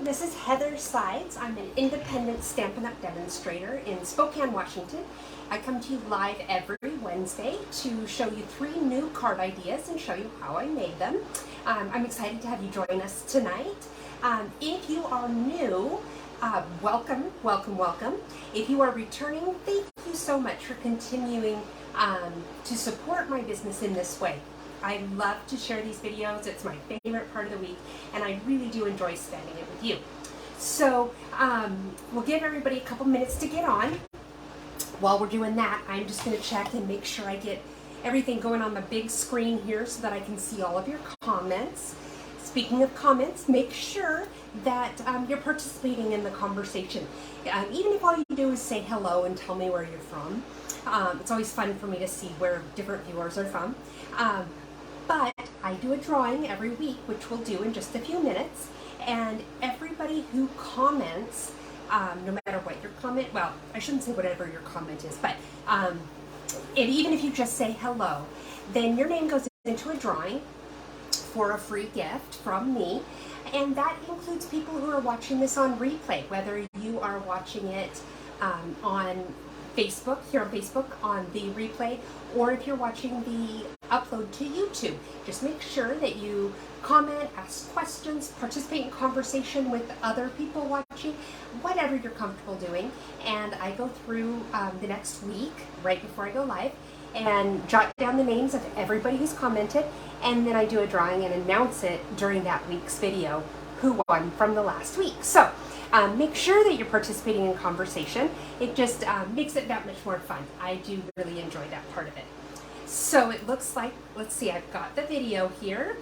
This is Heather Sides. I'm an independent Stampin' Up! Demonstrator in Spokane, Washington. I come to you live every Wednesday to show you 3 new card ideas and show you how I made them. I'm excited to have you join us tonight. If you are new, welcome, welcome, welcome. If you are returning, thank you so much for continuing to support my business in this way. I love to share these videos. It's my favorite part of the week, and I really do enjoy spending it with you. So we'll give everybody a couple minutes to get on. While we're doing that, I'm just going to check and make sure I get everything going on the big screen here so that I can see all of your comments. Speaking of comments, make sure that you're participating in the conversation. Even if all you do is say hello and tell me where you're from. It's always fun for me to see where different viewers are from. But I do a drawing every week, which we'll do in just a few minutes. And everybody who comments, no matter what your comment, well, I shouldn't say whatever your comment is, but even if you just say hello, then your name goes into a drawing for a free gift from me. And that includes people who are watching this on replay, whether you are watching it on Facebook, here on Facebook on the replay, or if you're watching the upload to YouTube. Just make sure that you comment, ask questions, participate in conversation with other people watching, whatever you're comfortable doing. And I go through the next week, right before I go live, and jot down the names of everybody who's commented, and then I do a drawing and announce it during that week's video who won from the last week. So make sure that you're participating in conversation. It just makes it that much more fun. I do really enjoy that part of it. So it looks like, let's see, I've got the video here.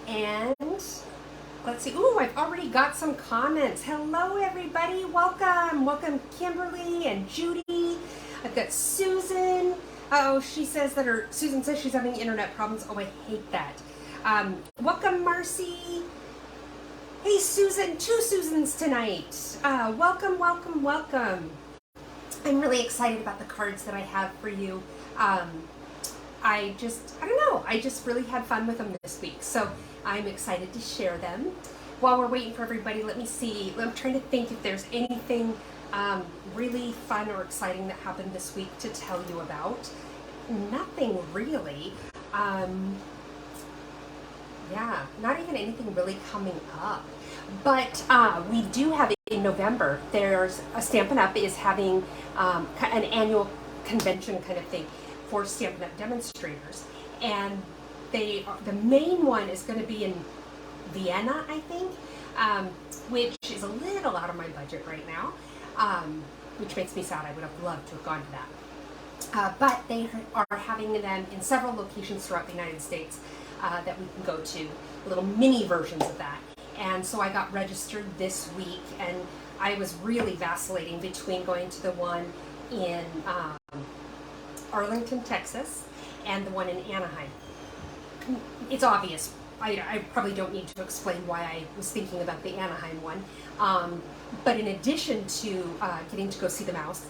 And let's see, ooh, I've already got some comments. Hello, everybody. Welcome. Welcome, Kimberly and Judy. I've got Susan. Oh, she says that Susan says she's having internet problems. Oh, I hate that. Welcome, Marcy. Hey, Susan, 2 Susans tonight. Welcome, welcome, welcome. I'm really excited about the cards that I have for you. I don't know, I just really had fun with them this week. So I'm excited to share them. While we're waiting for everybody, let me see. I'm trying to think if there's anything really fun or exciting that happened this week to tell you about. Nothing really. Yeah, not even anything really coming up. But we do have it in November. There's a Stampin' Up! Is having an annual convention kind of thing for Stampin' Up! Demonstrators. And the main one is going to be in Vienna, I think, which is a little out of my budget right now, which makes me sad. I would have loved to have gone to that. But they are having them in several locations throughout the United States that we can go to, little mini versions of that. And so I got registered this week, and I was really vacillating between going to the one in Arlington, Texas, and the one in Anaheim. It's obvious. I probably don't need to explain why I was thinking about the Anaheim one. But in addition to getting to go see the mouse,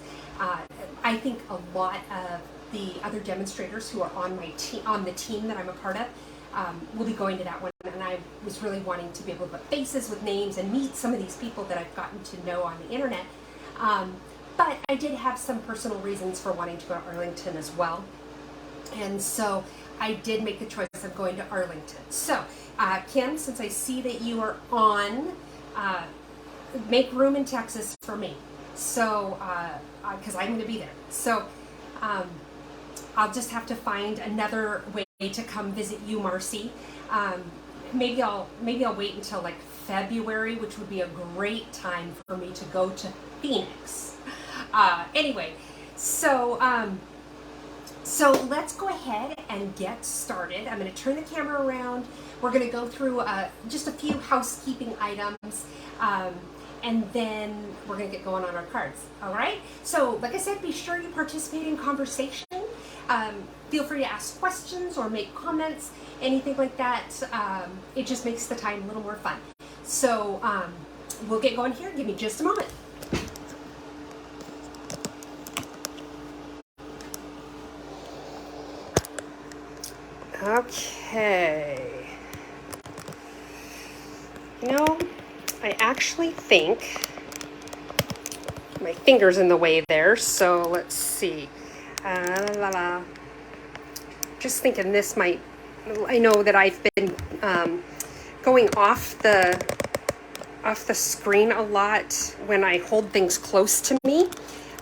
I think a lot of the other demonstrators who are on the team that I'm a part of will be going to that one, and I was really wanting to be able to put faces with names and meet some of these people that I've gotten to know on the internet. But I did have some personal reasons for wanting to go to Arlington as well, and so I did make the choice of going to Arlington. So Kim, since I see that you are on, make room in Texas for me, so because I'm going to be there. So I'll just have to find another way to come visit you, Marcy. Maybe I'll wait until like February, which would be a great time for me to go to Phoenix. Anyway, so let's go ahead and get started. I'm going to turn the camera around. We're going to go through just a few housekeeping items, and then we're going to get going on our cards. All right? So, like I said, be sure you participate in conversation. Feel free to ask questions or make comments, anything like that. It just makes the time a little more fun. So we'll get going here. Give me just a moment. Okay. You know, I actually think my finger's in the way there, so let's see. Just thinking this might, I know that I've been going off the screen a lot when I hold things close to me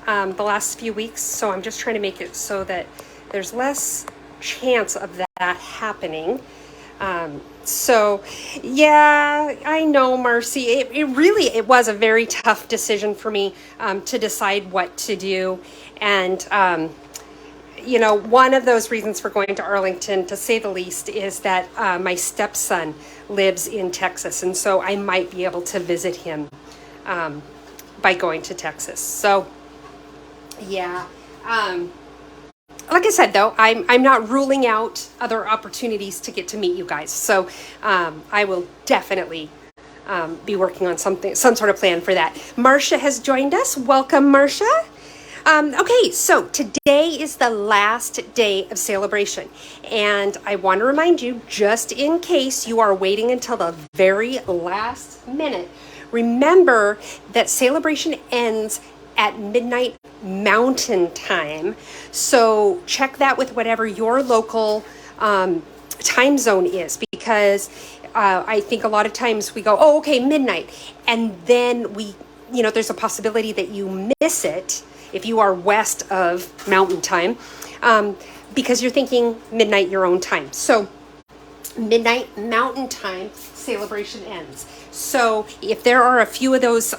the last few weeks, so I'm just trying to make it so that there's less chance of that happening. So yeah, I know, Marcy, it was a very tough decision for me to decide what to do. And you know, one of those reasons for going to Arlington, to say the least, is that my stepson lives in Texas, and so I might be able to visit him by going to Texas. So yeah, like I said, though, I'm not ruling out other opportunities to get to meet you guys. So I will definitely be working on some sort of plan for that. Marcia has joined us. Welcome, Marcia. Okay, so today is the last day of celebration, and I want to remind you, just in case you are waiting until the very last minute, remember that celebration ends at midnight Mountain Time, so check that with whatever your local time zone is, because I think a lot of times we go, oh, okay, midnight, and then there's a possibility that you miss it if you are west of Mountain Time, because you're thinking midnight your own time. So midnight Mountain Time celebration ends. So if there are a few of those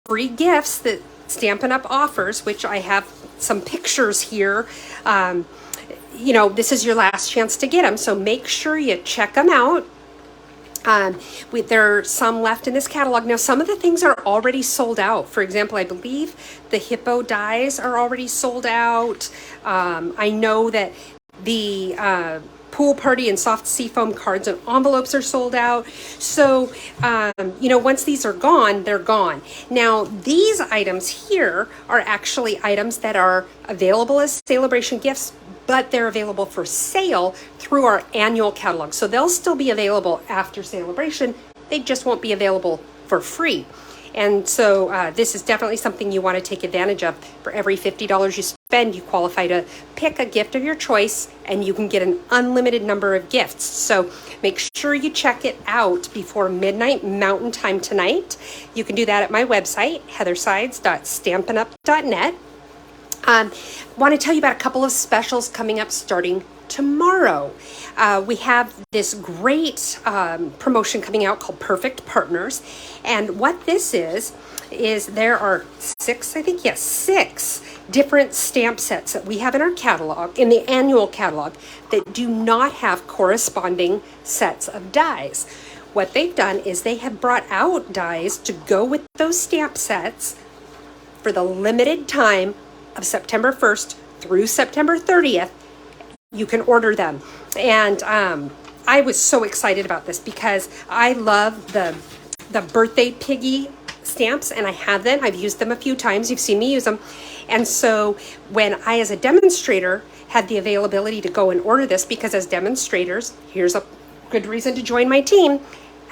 free gifts that Stampin' Up! Offers, which I have some pictures here, this is your last chance to get them. So make sure you check them out. There are some left in this catalog. Now, some of the things are already sold out. For example, I believe the hippo dies are already sold out. I know that the pool party and soft seafoam cards and envelopes are sold out. So, once these are gone, they're gone. Now, these items here are actually items that are available as celebration gifts, but they're available for sale through our annual catalog. So they'll still be available after celebration. They just won't be available for free. And so this is definitely something you want to take advantage of. For every $50 you spend, you qualify to pick a gift of your choice, and you can get an unlimited number of gifts. So make sure you check it out before midnight Mountain Time tonight. You can do that at my website, heathersides.stampinup.net. Want to tell you about a couple of specials coming up starting tomorrow. We have this great promotion coming out called Perfect Partners. And what this is there are six different stamp sets that we have in our catalog, in the annual catalog, that do not have corresponding sets of dies. What they've done is they have brought out dies to go with those stamp sets for the limited time of September 1st through September 30th. You can order them. And I was so excited about this because I love the birthday piggy stamps, and I have them. I've used them a few times. You've seen me use them. And so when I, as a demonstrator, had the availability to go and order this, because as demonstrators, here's a good reason to join my team.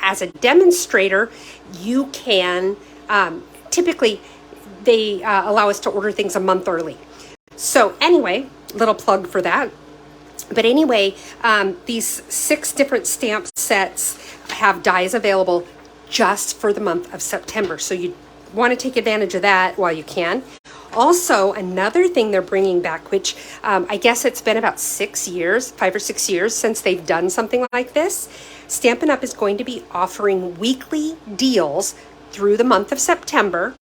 As a demonstrator, you can typically they allow us to order things a month early. So anyway, little plug for that. But anyway, these 6 different stamp sets have dies available just for the month of September. So you want to take advantage of that while you can. Also, another thing they're bringing back, which I guess it's been about 5 or 6 years since they've done something like this. Stampin' Up! Is going to be offering weekly deals through the month of September,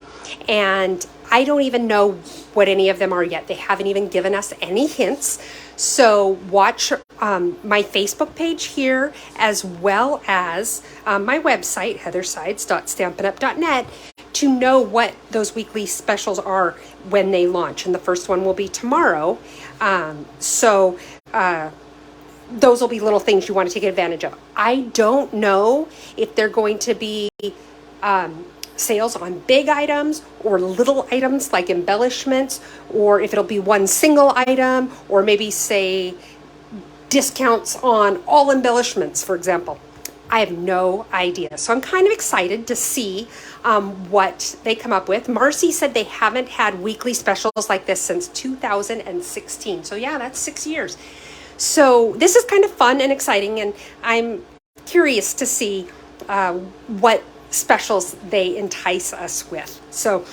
and I don't even know what any of them are yet. They haven't even given us any hints. So watch my Facebook page here, as well as my website, heathersides.stampinup.net, to know what those weekly specials are when they launch. And the first one will be tomorrow. Those will be little things you want to take advantage of. I don't know if they're going to be sales on big items or little items like embellishments, or if it'll be one single item, or maybe say discounts on all embellishments, for example. I have no idea. So I'm kind of excited to see what they come up with. Marcy said they haven't had weekly specials like this since 2016. So yeah, that's 6 years. So this is kind of fun and exciting, and I'm curious to see what specials they entice us with. So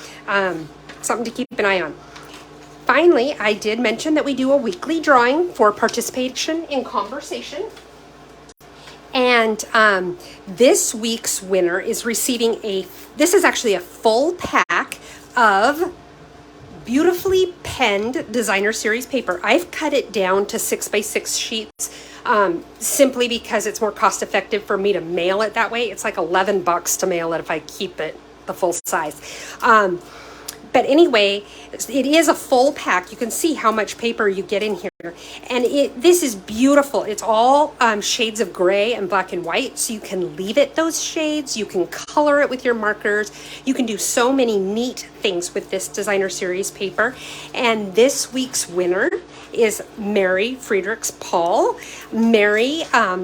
something to keep an eye on. Finally, I did mention that we do a weekly drawing for participation in conversation. And this week's winner is receiving this is actually a full pack of beautifully penned designer series paper. I've cut it down to 6x6 sheets simply because it's more cost effective for me to mail it that way. It's like $11 to mail it if I keep it the full size. But anyway, it is a full pack. You can see how much paper you get in here. And this is beautiful. It's all shades of gray and black and white. So you can leave it those shades. You can color it with your markers. You can do so many neat things with this designer series paper. And this week's winner is Mary Friedrichs Paul. Mary,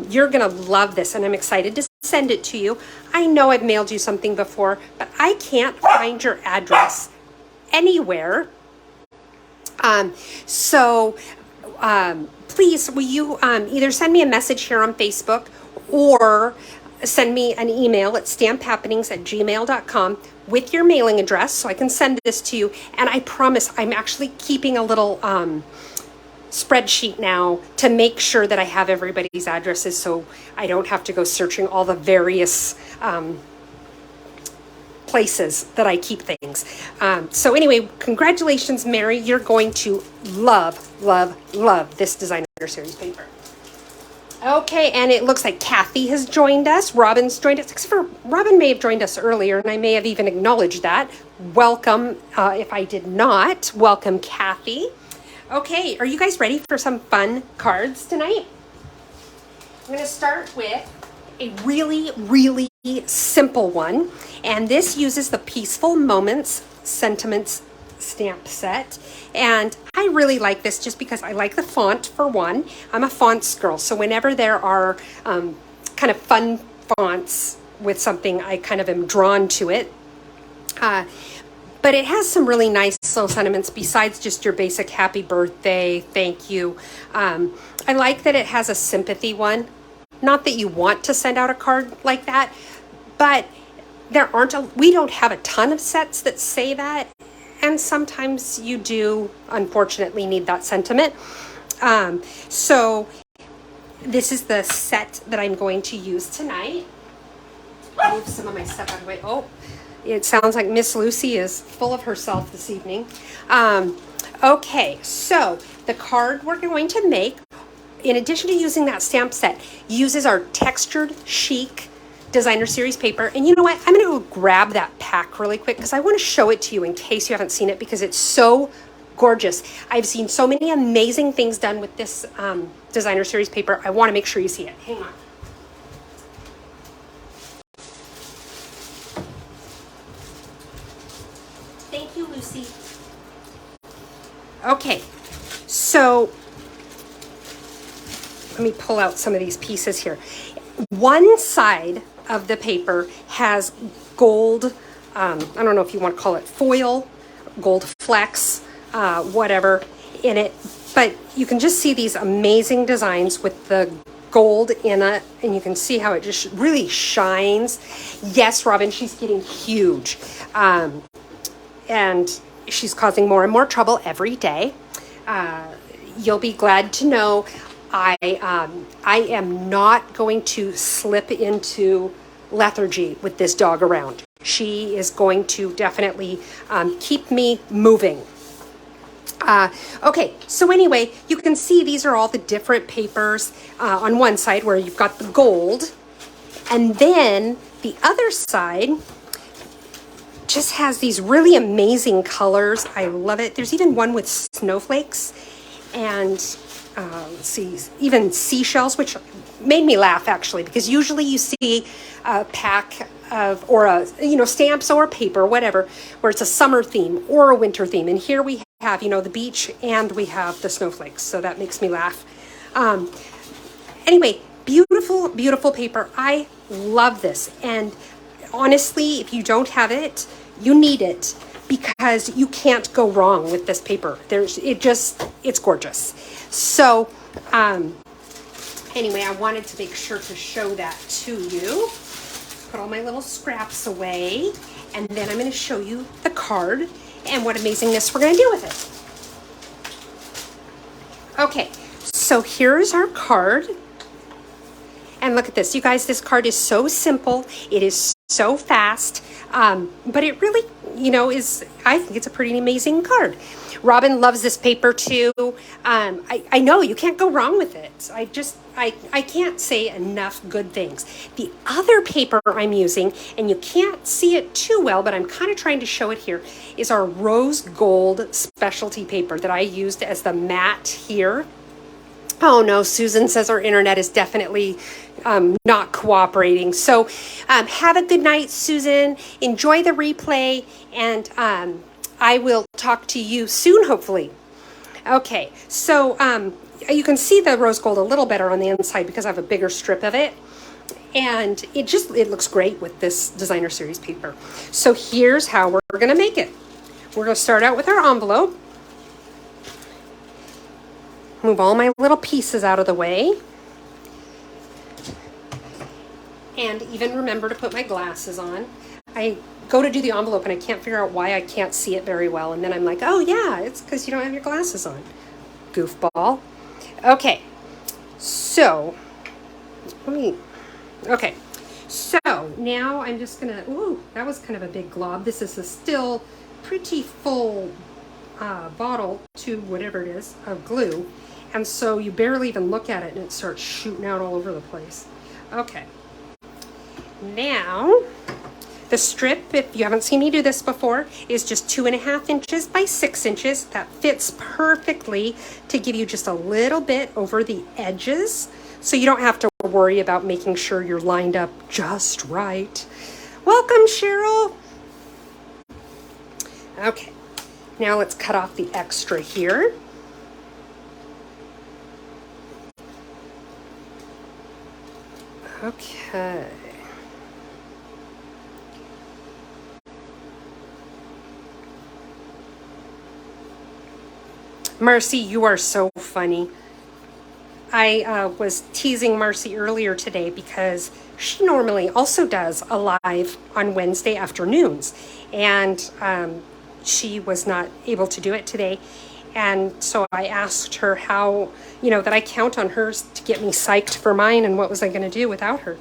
you're going to love this, and I'm excited to send it to you. I know I've mailed you something before, but I can't find your address anywhere. Please, will you either send me a message here on Facebook or send me an email at stamphappenings@gmail.com with your mailing address so I can send this to you. And I promise I'm actually keeping a little spreadsheet now to make sure that I have everybody's addresses so I don't have to go searching all the various places that I keep things. So anyway, congratulations, Mary. You're going to love, love, love this designer series paper. Okay, and it looks like Kathy has joined us. Robin's joined us, except for Robin may have joined us earlier, and I may have even acknowledged that. Welcome, if I did not. Welcome, Kathy. Okay, are you guys ready for some fun cards tonight? I'm going to start with a really, really simple one, and this uses the Peaceful Moments Sentiments stamp set, and I really like this just because I like the font for one. I'm a fonts girl, so whenever there are kind of fun fonts with something, I kind of am drawn to it. But it has some really nice little sentiments besides just your basic happy birthday, thank you. I like that it has a sympathy one. Not that you want to send out a card like that, but we don't have a ton of sets that say that, and sometimes you do unfortunately need that sentiment. So this is the set that I'm going to use tonight. I'll move some of my stuff out of the way. Oh, it sounds like Miss Lucy is full of herself this evening. Okay, so the card we're going to make, in addition to using that stamp set, uses our textured chic designer series paper. And you know what? I'm going to go grab that pack really quick because I want to show it to you in case you haven't seen it because it's so gorgeous. I've seen so many amazing things done with this designer series paper. I want to make sure you see it. Hang on. Thank you, Lucy. Okay, so let me pull out some of these pieces here. One side of the paper has gold, I don't know if you want to call it foil, gold flecks, whatever in it, but you can just see these amazing designs with the gold in it, and you can see how it just really shines. Yes, Robin, she's getting huge, and she's causing more and more trouble every day. You'll be glad to know I am not going to slip into lethargy with this dog around. She is going to definitely keep me moving. Okay, so anyway, you can see these are all the different papers on one side where you've got the gold, and then the other side just has these really amazing colors. I love it. There's even one with snowflakes and let's see, even seashells, which made me laugh actually, because usually you see a pack of, or a, stamps or paper, whatever, where it's a summer theme or a winter theme. And here we have, the beach and we have the snowflakes. So that makes me laugh. Anyway, Beautiful, beautiful paper. I love this. And honestly, if you don't have it, you need it because you can't go wrong with this paper. It's gorgeous. So, anyway, I wanted to make sure to show that to you. Put all my little scraps away, and then I'm going to show you the card and what amazingness we're going to do with it. Okay, so here's our card. And look at this, you guys, this card is so simple. It is so fast, but it really, I think it's a pretty amazing card. Robin loves this paper too. I know you can't go wrong with it. I can't say enough good things. The other paper I'm using, and you can't see it too well, but I'm kind of trying to show it here, is our rose gold specialty paper that I used as the mat here. Oh no, Susan says our internet is definitely not cooperating. So have a good night, Susan. Enjoy the replay, and I will talk to you soon, hopefully. Okay, so you can see the rose gold a little better on the inside because I have a bigger strip of it. And it looks great with this designer series paper. So here's how we're going to make it. We're going to start out with our envelope. Move all my little pieces out of the way. And even remember to put my glasses on. I go to do the envelope and I can't figure out why I can't see it very well. And then I'm like, oh yeah, it's because you don't have your glasses on. Goofball. Okay, so, okay. So now I'm just gonna, ooh, that was kind of a big glob. This is a still pretty full bottle, tube, whatever it is, of glue. And so you barely even look at it and it starts shooting out all over the place. Okay. Now, the strip, if you haven't seen me do this before, is just 2.5 inches by 6 inches. That fits perfectly to give you just a little bit over the edges, so you don't have to worry about making sure you're lined up just right. Welcome, Cheryl. Okay, now let's cut off the extra here. Okay. Marcy, you are so funny. I was teasing Marcy earlier today because she normally also does a live on Wednesday afternoons. And she was not able to do it today. And so I asked her how, that I count on hers to get me psyched for mine, and what was I going to do without her.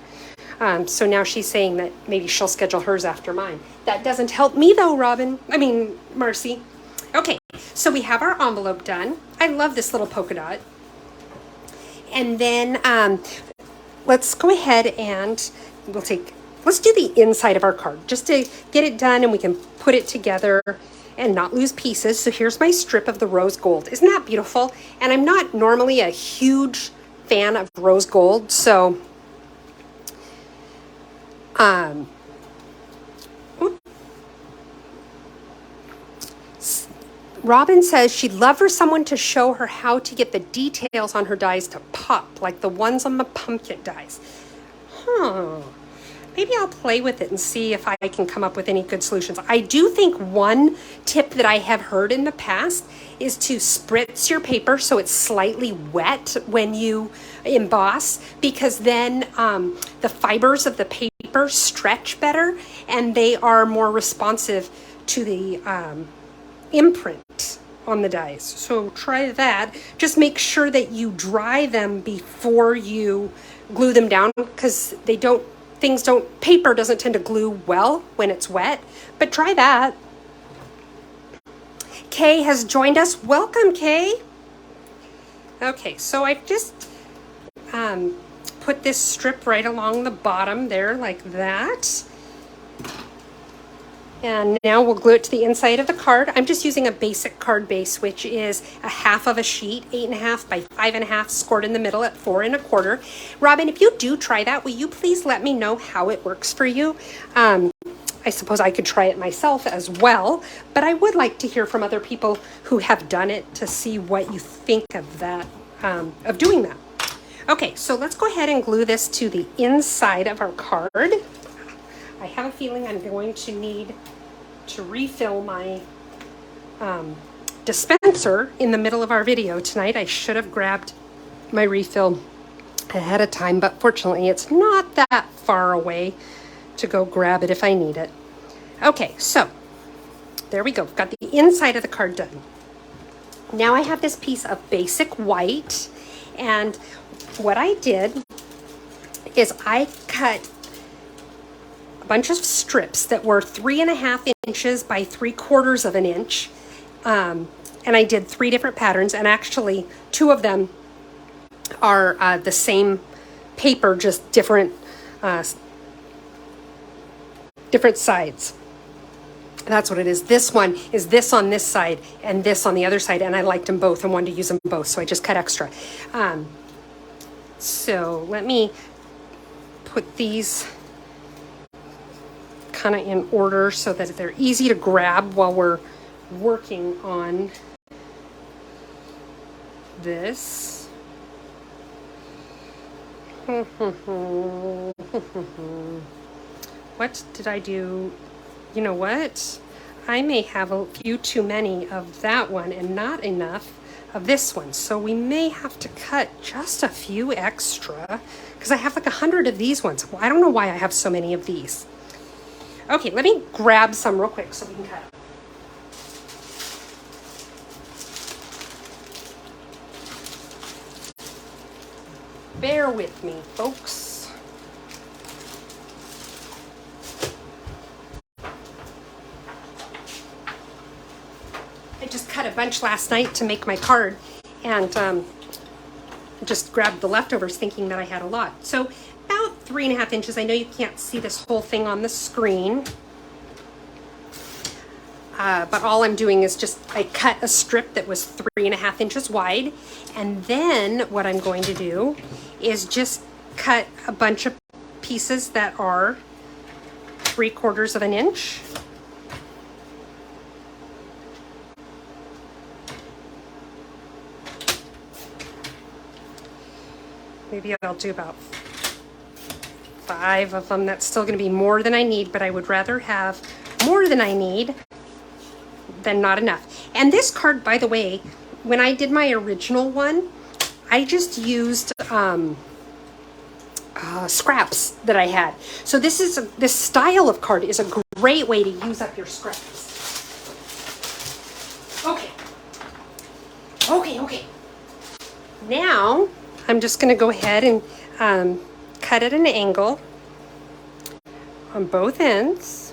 So now she's saying that maybe she'll schedule hers after mine. That doesn't help me though, Marcy. Okay, so we have our envelope done. I love this little polka dot. And then let's go ahead and let's do the inside of our card just to get it done, and we can put it together and not lose pieces. So here's my strip of the rose gold. Isn't that beautiful? And I'm not normally a huge fan of rose gold, so Robin says she'd love for someone to show her how to get the details on her dies to pop, like the ones on the pumpkin dies. Maybe I'll play with it and see if I can come up with any good solutions. I do think one tip that I have heard in the past is to spritz your paper so it's slightly wet when you emboss, because then the fibers of the paper stretch better and they are more responsive to the imprint on the dies. So try that. Just make sure that you dry them before you glue them down, because paper doesn't tend to glue well when it's wet, but try that. Kay has joined us. Welcome, Kay. Okay, so I've just put this strip right along the bottom there like that. And now we'll glue it to the inside of the card. I'm just using a basic card base, which is a half of a sheet, 8.5 by 5.5, scored in the middle at 4 1/4. Robin, if you do try that, will you please let me know how it works for you? I suppose I could try it myself as well, but I would like to hear from other people who have done it to see what you think of that, of doing that. Okay, so let's go ahead and glue this to the inside of our card. I have a feeling I'm going to need to refill my dispenser in the middle of our video tonight. I should have grabbed my refill ahead of time, but fortunately it's not that far away to go grab it if I need it. Okay, so there we go. Got the inside of the card done. Now I have this piece of basic white, and what I did is I cut a bunch of strips that were 3.5 inches by 3/4 of an inch. And I did 3 different patterns, and actually 2 of them are the same paper, just different sides. That's what it is. This one is this on this side and this on the other side, and I liked them both and wanted to use them both, so I just cut extra. So let me put these kind of in order so that they're easy to grab while we're working on this. What did I do? You know what? I may have a few too many of that one and not enough of this one. So we may have to cut just a few extra because I have like 100 of these ones. Well, I don't know why I have so many of these. Okay, let me grab some real quick so we can cut. Bear with me, folks. I just cut a bunch last night to make my card, and just grabbed the leftovers thinking that I had a lot. So about 3.5 inches. I know you can't see this whole thing on the screen, but all I'm doing is just, I cut a strip that was 3.5 inches wide, and then what I'm going to do is just cut a bunch of pieces that are 3/4 of an inch. Maybe I'll do about 5 of them. That's still going to be more than I need, but I would rather have more than I need than not enough. And this card, by the way, when I did my original one, I just used scraps that I had. So this style of card is a great way to use up your scraps. Okay. Now I'm just going to go ahead and cut at an angle on both ends.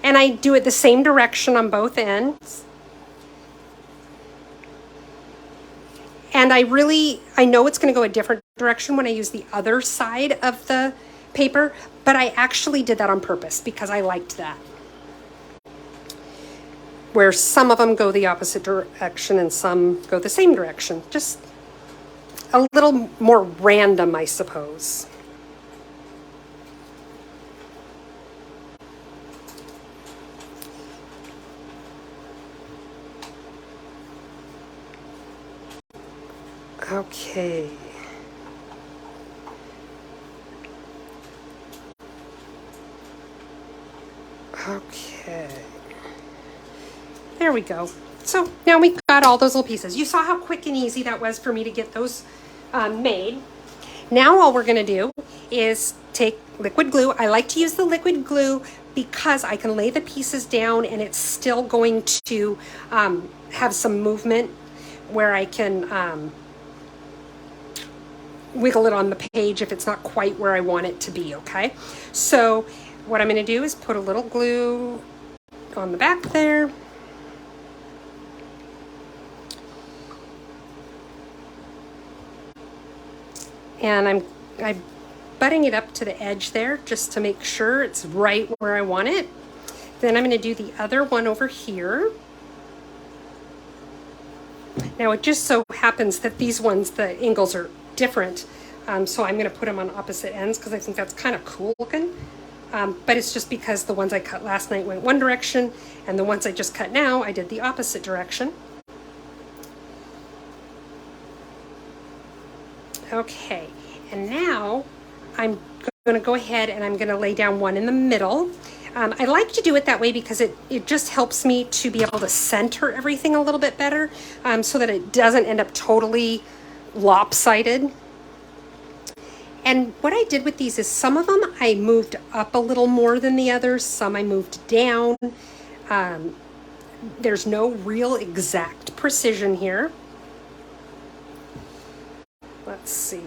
And I do it the same direction on both ends. And I know it's going to go a different direction when I use the other side of the paper, but I actually did that on purpose because I liked that. Where some of them go the opposite direction and some go the same direction. Just a little more random, I suppose. Okay. There we go. So now we've got all those little pieces. You saw how quick and easy that was for me to get those made. Now all we're going to do is take liquid glue. I like to use the liquid glue because I can lay the pieces down and it's still going to have some movement where I can wiggle it on the page if it's not quite where I want it to be, okay? So what I'm going to do is put a little glue on the back there. And I'm butting it up to the edge there just to make sure it's right where I want it. Then I'm going to do the other one over here. Now it just so happens that these ones, the angles are different, so I'm going to put them on opposite ends because I think that's kind of cool looking. But it's just because the ones I cut last night went one direction and the ones I just cut now I did the opposite direction. Okay, and now I'm going to go ahead and I'm going to lay down one in the middle. I like to do it that way because it just helps me to be able to center everything a little bit better, so that it doesn't end up totally lopsided. And what I did with these is some of them I moved up a little more than the others, some I moved down. There's no real exact precision here. Let's see.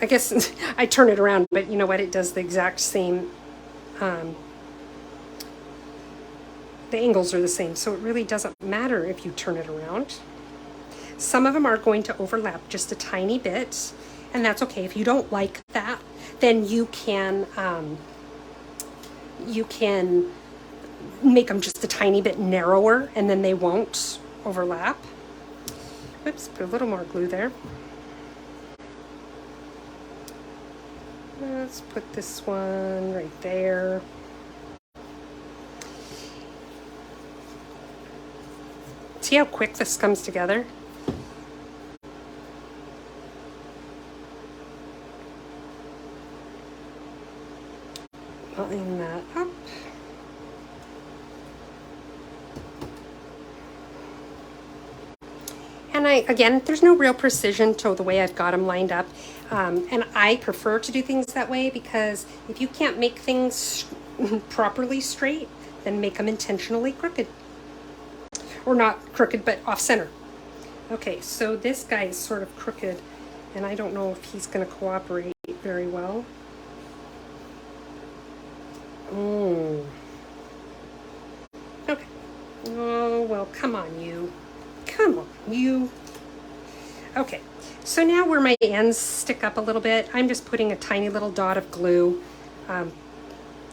I guess I turn it around, but you know what? It does the exact same. The angles are the same, so it really doesn't matter if you turn it around. Some of them are going to overlap just a tiny bit, and that's okay. If you don't like that, then you can make them just a tiny bit narrower, and then they won't overlap. Oops, put a little more glue there. Let's put this one right there. See how quick this comes together? Line that up. And again, there's no real precision to the way I've got them lined up. And I prefer to do things that way because if you can't make things properly straight, then make them intentionally crooked. Or not crooked, but off center. Okay, so this guy is sort of crooked, and I don't know if he's going to cooperate very well. Okay. Oh, well, come on, you. Come on, you. Okay, so now where my ends stick up a little bit, I'm just putting a tiny little dot of glue,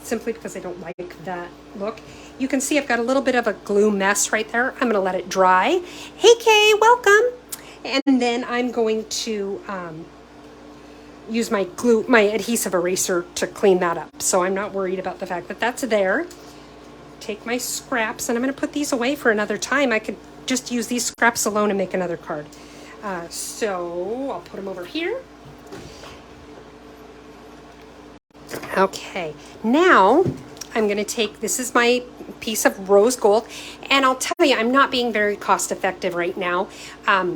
simply because I don't like that look. You can see I've got a little bit of a glue mess right there. I'm going to let it dry. Hey, Kay, welcome. And then I'm going to use my adhesive eraser to clean that up. So I'm not worried about the fact that that's there. Take my scraps, and I'm going to put these away for another time. I could just use these scraps alone and make another card. So I'll put them over here. Okay, now I'm going to take, this is my piece of rose gold, and I'll tell you, I'm not being very cost effective right now.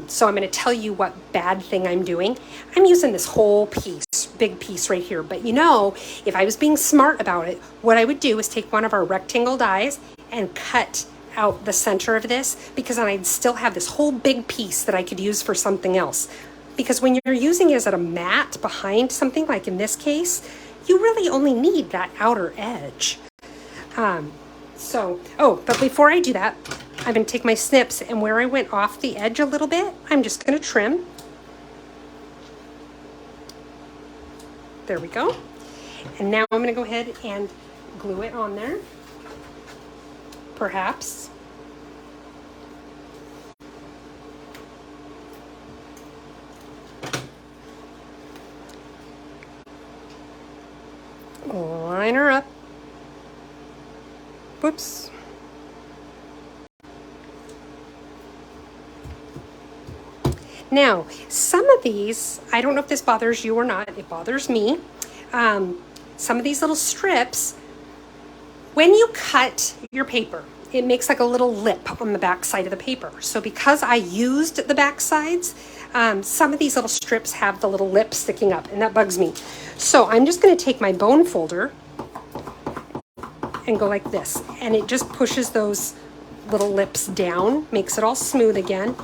So I'm going to tell you what bad thing I'm doing. I'm using this whole piece, big piece right here. But you know, if I was being smart about it, what I would do is take one of our rectangle dies and cut out the center of this, because then I'd still have this whole big piece that I could use for something else. Because when you're using it as a mat behind something, like in this case, you really only need that outer edge. But before I do that, I'm going to take my snips, and where I went off the edge a little bit, I'm just going to trim. There we go. And now I'm going to go ahead and glue it on there. Perhaps. Line her up. Whoops. Now, some of these, I don't know if this bothers you or not, it bothers me. Some of these little strips, when you cut your paper, it makes like a little lip on the back side of the paper. So because I used the back sides, some of these little strips have the little lip sticking up, and that bugs me. So I'm just going to take my bone folder and go like this, and it just pushes those little lips down, makes it all smooth again.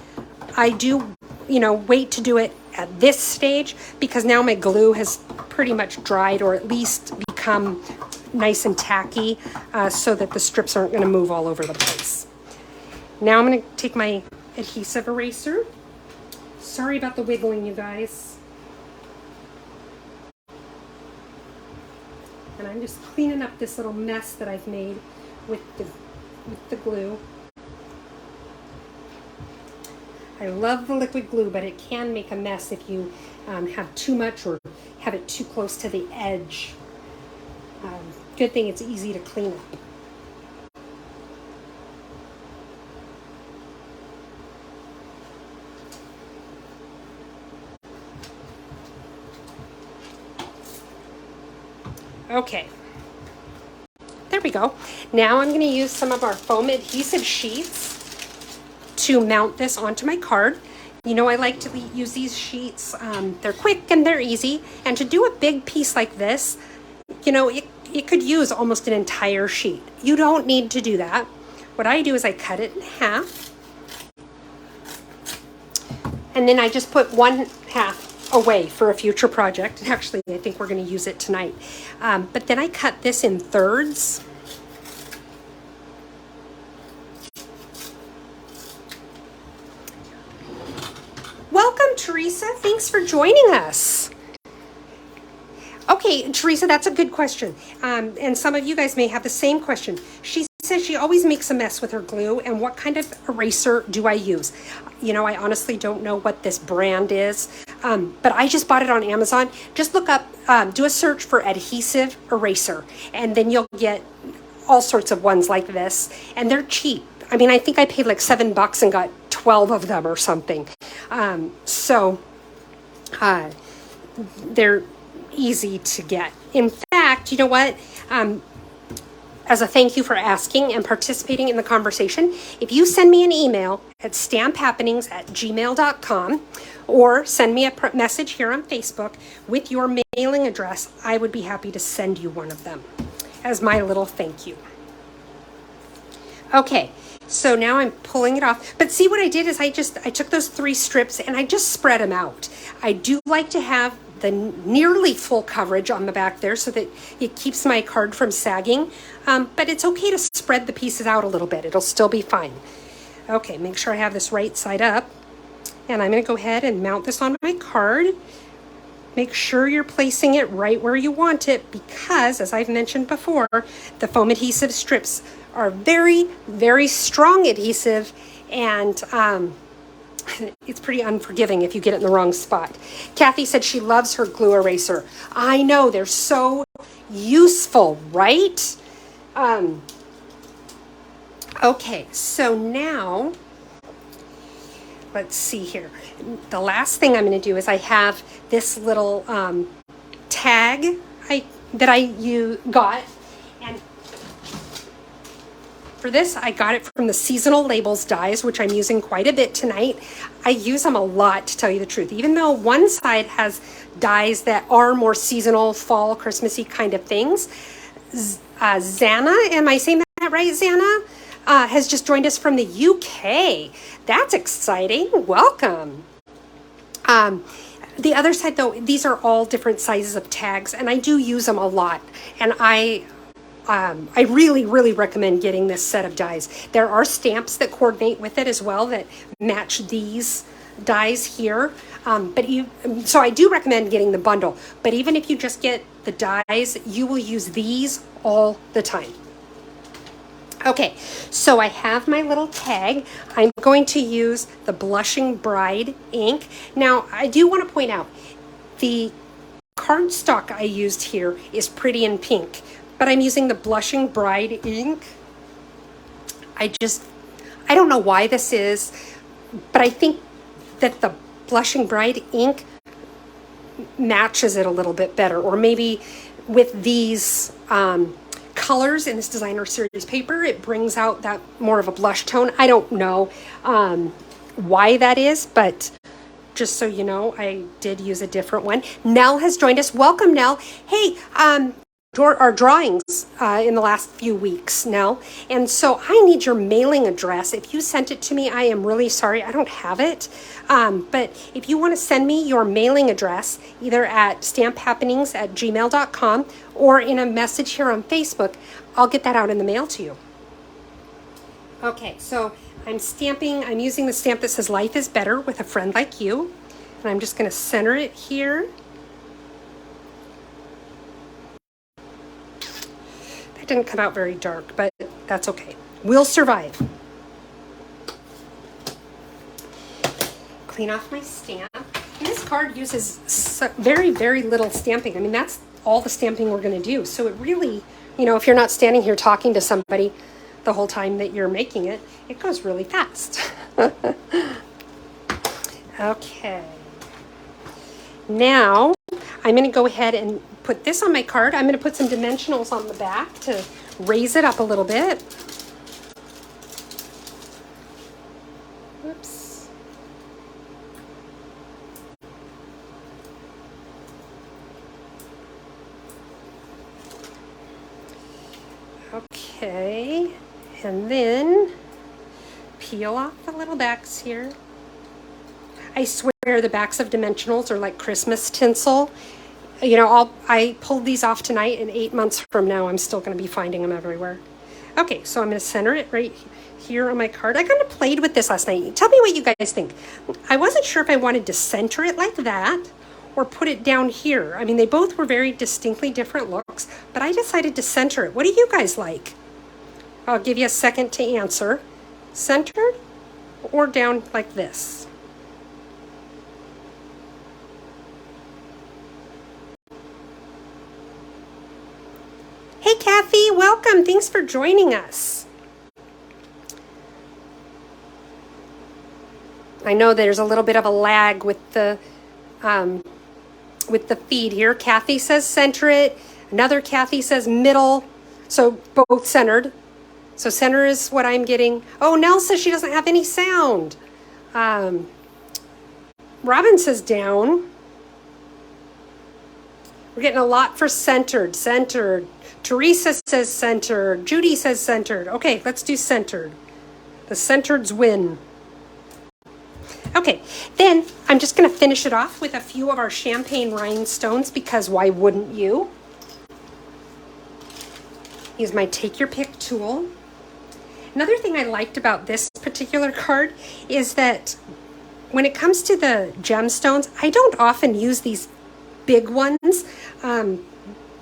I do, wait to do it at this stage because now my glue has pretty much dried, or at least become nice and tacky, so that the strips aren't going to move all over the place. Now I'm going to take my adhesive eraser. Sorry about the wiggling, you guys. And I'm just cleaning up this little mess that I've made with the glue. I love the liquid glue, but it can make a mess if you have too much or have it too close to the edge. Good thing it's easy to clean up. Okay. There we go. Now I'm going to use some of our foam adhesive sheets to mount this onto my card. You know, I like to use these sheets. They're quick and they're easy. And to do a big piece like this, you know, it could use almost an entire sheet. You don't need to do that. What I do is I cut it in half. And then I just put one half away for a future project. And actually, I think we're going to use it tonight. But then I cut this in thirds. Welcome, Teresa. Thanks for joining us. Okay, Teresa, that's a good question. And some of you guys may have the same question. She says she always makes a mess with her glue, and what kind of eraser do I use? You know, I honestly don't know what this brand is, but I just bought it on Amazon. Just look up, do a search for adhesive eraser, and then you'll get all sorts of ones like this, and they're cheap. I mean, I think I paid like $7 and got 12 of them or something. They're easy to get. In fact, you know what? As a thank you for asking and participating in the conversation, if you send me an email at stamphappenings@gmail.com or send me a message here on Facebook with your mailing address, I would be happy to send you one of them as my little thank you. Okay, so now I'm pulling it off. But see what I did is I took those 3 strips and I just spread them out. I do like to have the nearly full coverage on the back there so that it keeps my card from sagging. But it's okay to spread the pieces out a little bit. It'll still be fine. Okay, make sure I have this right side up. And I'm going to go ahead and mount this on my card. Make sure you're placing it right where you want it because, as I've mentioned before, the foam adhesive strips are very, very strong adhesive, and it's pretty unforgiving if you get it in the wrong spot. Kathy said she loves her glue eraser. I know, they're so useful, right? Okay, so now, let's see here. The last thing I'm going to do is I have this little tag that you got, and for this, I got it from the Seasonal Labels dies, which I'm using quite a bit tonight. I use them a lot, to tell you the truth. Even though one side has dies that are more seasonal, fall, Christmassy kind of things. Zana, am I saying that right, Zana? Has just joined us from the UK. That's exciting. Welcome. The other side, though, these are all different sizes of tags, and I do use them a lot. And I really, really recommend getting this set of dies. There are stamps that coordinate with it as well that match these dies here. So I do recommend getting the bundle. But even if you just get the dies, you will use these all the time. Okay, so I have my little tag. I'm going to use the Blushing Bride ink. Now, I do want to point out, the cardstock I used here is pretty in pink, but I'm using the Blushing Bride ink. I don't know why this is, but I think that the Blushing Bride ink matches it a little bit better, or maybe with these colors in this designer series paper, it brings out that more of a blush tone. I don't know why that is, but just so you know, I did use a different one. Nell has joined us. Welcome, Nell. Hey, our drawings in the last few weeks, Nell. And so I need your mailing address. If you sent it to me, I am really sorry. I don't have it. But if you want to send me your mailing address, either at stamphappenings@gmail.com or in a message here on Facebook, I'll get that out in the mail to you. Okay, so I'm using the stamp that says "Life is Better with a Friend Like You." And I'm just going to center it here. Didn't come out very dark, but that's okay. We'll survive. Clean off my stamp. And this card uses very, very little stamping. I mean, that's all the stamping we're going to do. So it really, if you're not standing here talking to somebody the whole time that you're making it, it goes really fast. Okay. Now, I'm going to go ahead and put this on my card. I'm going to put some dimensionals on the back to raise it up a little bit. Whoops. Okay, and then peel off the little backs here. I swear the backs of dimensionals are like Christmas tinsel. You know, I pulled these off tonight, and 8 months from now, I'm still going to be finding them everywhere. Okay, so I'm going to center it right here on my card. I kind of played with this last night. Tell me what you guys think. I wasn't sure if I wanted to center it like that or put it down here. I mean, they both were very distinctly different looks, but I decided to center it. What do you guys like? I'll give you a second to answer. Centered or down like this? Hey, Kathy, welcome. Thanks for joining us. I know there's a little bit of a lag with the feed here. Kathy says center it. Another Kathy says middle. So both centered. So center is what I'm getting. Oh, Nell says she doesn't have any sound. Robin says down. We're getting a lot for centered. Centered. Teresa says centered. Judy says centered. Okay, let's do centered. The centereds win. Okay, then I'm just going to finish it off with a few of our champagne rhinestones, because why wouldn't you? Use my take your pick tool. Another thing I liked about this particular card is that when it comes to the gemstones, I don't often use these big ones,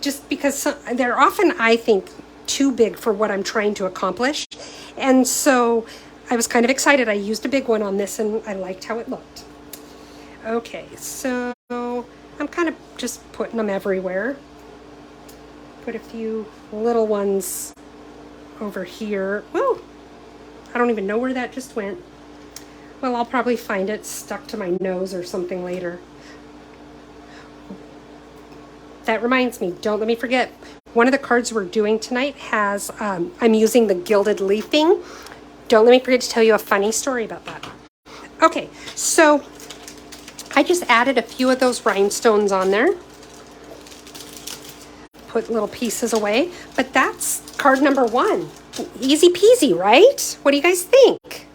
just because they're often, I think, too big for what I'm trying to accomplish. And so I was kind of excited. I used a big one on this, and I liked how it looked. Okay, so I'm kind of just putting them everywhere. Put a few little ones over here. Whoa! I don't even know where that just went. Well, I'll probably find it stuck to my nose or something later. That reminds me, don't let me forget, one of the cards we're doing tonight has, I'm using the gilded leafing. Don't let me forget to tell you a funny story about that. Okay, so I just added a few of those rhinestones on there. Put little pieces away, but that's card number 1. Easy peasy, right? What do you guys think?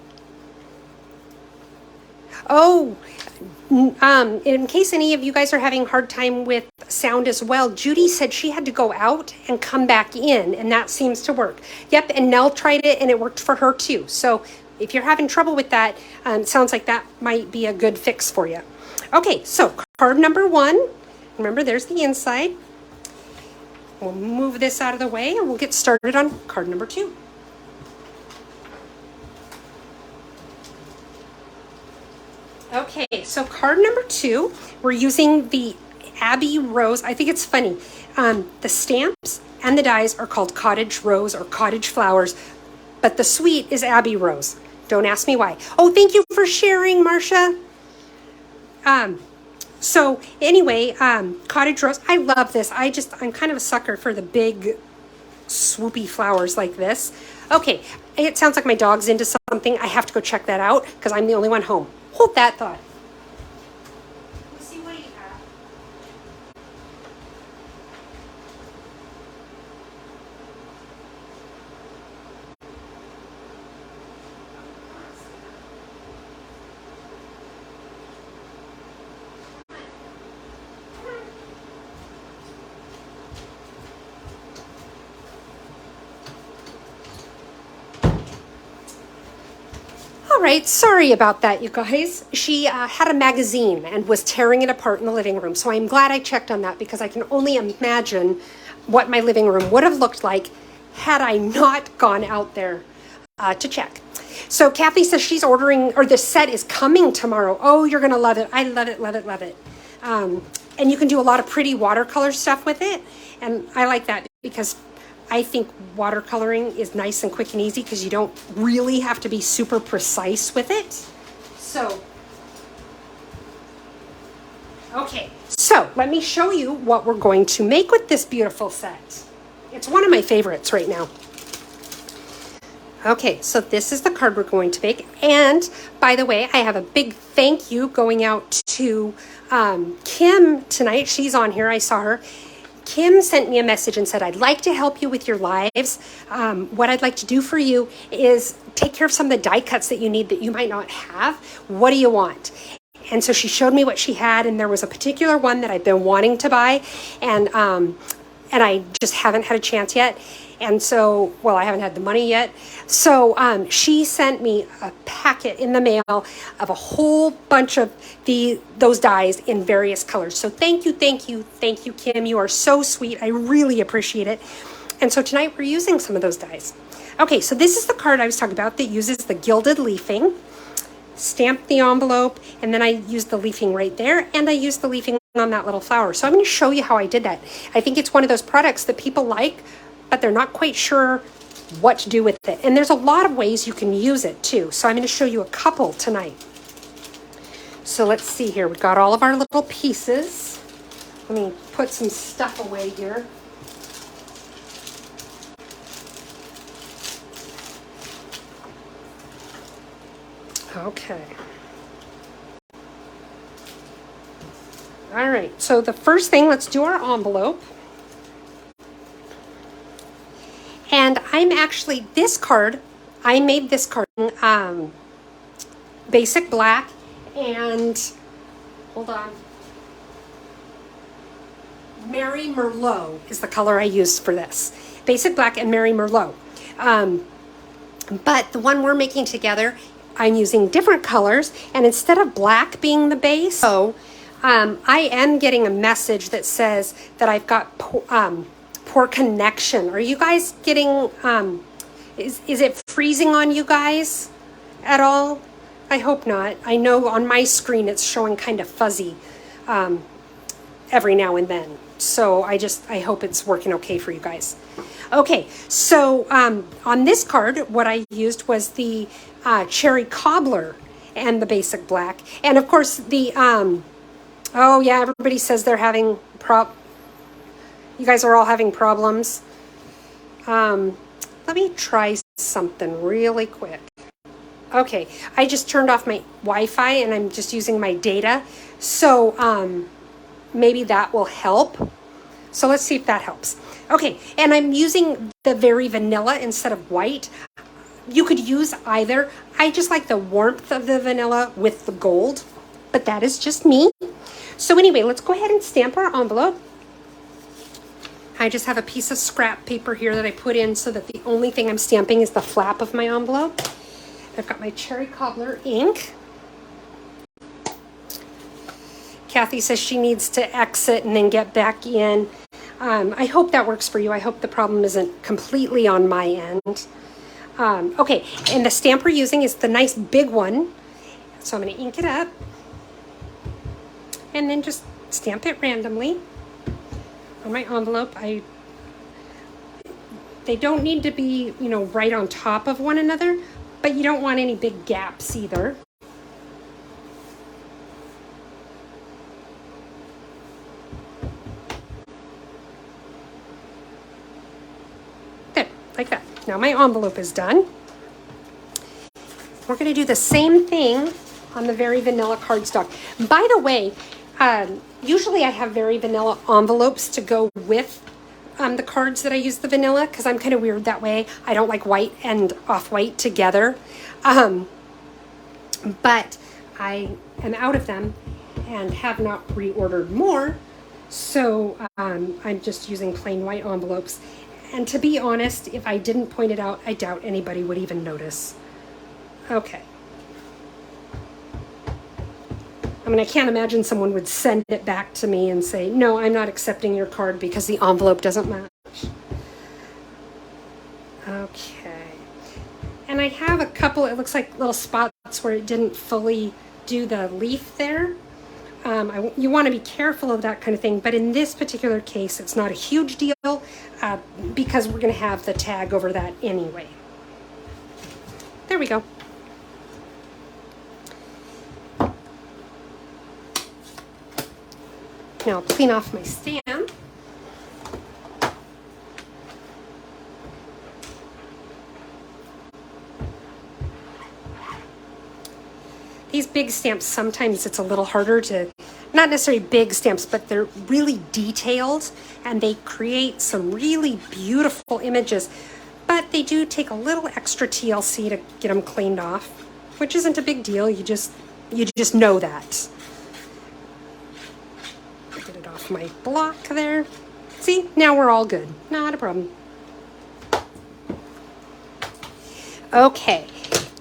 Oh, in case any of you guys are having a hard time with sound as well, Judy said she had to go out and come back in, and that seems to work. Yep, and Nell tried it, and it worked for her too. So if you're having trouble with that, it sounds like that might be a good fix for you. Okay, so card number 1. Remember, there's the inside. We'll move this out of the way, and we'll get started on card number 2. Okay, so card number 2, we're using the Abbey Rose. I think it's funny. The stamps and the dies are called Cottage Rose or Cottage Flowers, but the suite is Abbey Rose. Don't ask me why. Oh, thank you for sharing, Marcia. So anyway, Cottage Rose, I love this. I'm kind of a sucker for the big swoopy flowers like this. Okay, it sounds like my dog's into something. I have to go check that out because I'm the only one home. Hold that thought. Let's see what you have. All right, sorry about that, you guys. She had a magazine and was tearing it apart in the living room. So I'm glad I checked on that because I can only imagine what my living room would have looked like had I not gone out there to check. So Kathy says she's ordering, or the set is coming tomorrow. Oh, you're going to love it. I love it, love it, love it. And you can do a lot of pretty watercolor stuff with it. And I like that because I think watercoloring is nice and quick and easy because you don't really have to be super precise with it. So, okay, So let me show you what we're going to make with this beautiful set. It's one of my favorites right now. Okay, so this is the card we're going to make. And by the way, I have a big thank you going out to Kim tonight. She's on here. I saw her. Kim sent me a message and said, I'd like to help you with your lives. What I'd like to do for you is take care of some of the die cuts that you need that you might not have. What do you want? And so she showed me what she had, and there was a particular one that I've been wanting to buy, and I just haven't had a chance yet. And so, well, I haven't had the money yet. So she sent me a packet in the mail of a whole bunch of those dies in various colors. So thank you, Kim. You are so sweet. I really appreciate it. And so tonight we're using some of those dies. Okay, so this is the card I was talking about that uses the gilded leafing. Stamp the envelope, and then I used the leafing right there, and I used the leafing on that little flower. So I'm going to show you how I did that. I think it's one of those products that people like, but they're not quite sure what to do with it. And there's a lot of ways you can use it too. So I'm going to show you a couple tonight. So let's see here. We've got all of our little pieces. Let me put some stuff away here. Okay. All right. So the first thing, let's do our envelope. And I'm actually, this card, I made this card in basic black and, hold on, Mary Merlot is the color I used for this. Basic black and Mary Merlot. But the one we're making together, I'm using different colors, and instead of black being the base, so I am getting a message that says that I've got poor connection. Are you guys getting, is it freezing on you guys at all? I hope not. I know on my screen it's showing kind of fuzzy every now and then. So I hope it's working okay for you guys. Okay, so on this card, what I used was the cherry cobbler and the basic black. And of course the, oh yeah, everybody says they're having you guys are all having problems. Let me try something really quick. Okay, I just turned off my Wi-Fi and I'm just using my data. So maybe that will help. So let's see if that helps. Okay, and I'm using the very vanilla instead of white. You could use either. I just like the warmth of the vanilla with the gold, but that is just me. So anyway, let's go ahead and stamp our envelope. I just have a piece of scrap paper here that I put in so that the only thing I'm stamping is the flap of my envelope. I've got my cherry cobbler ink. Kathy says she needs to exit and then get back in. I hope that works for you. I hope the problem isn't completely on my end. Okay, and the stamp we're using is the nice big one. So I'm going to ink it up and then just stamp it randomly on my envelope. They don't need to be, right on top of one another, but you don't want any big gaps either. There, like that. Now my envelope is done. We're going to do the same thing on the Very Vanilla cardstock. By the way, usually I have Very Vanilla envelopes to go with the cards that I use the vanilla, because I'm kind of weird that way. I don't like white and off-white together. But I am out of them and have not reordered more. So I'm just using plain white envelopes. And to be honest, if I didn't point it out, I doubt anybody would even notice. Okay. I mean, I can't imagine someone would send it back to me and say, no, I'm not accepting your card because the envelope doesn't match. Okay. And I have a couple, it looks like little spots where it didn't fully do the leaf there. You want to be careful of that kind of thing, but in this particular case, it's not a huge deal because we're going to have the tag over that anyway. There we go. Now I'll clean off my stamp. These big stamps, sometimes it's a little harder to, not necessarily big stamps, but they're really detailed and they create some really beautiful images, but they do take a little extra TLC to get them cleaned off, which isn't a big deal. You just know that. Get it off my block there. See, now we're all good. Not a problem. Okay,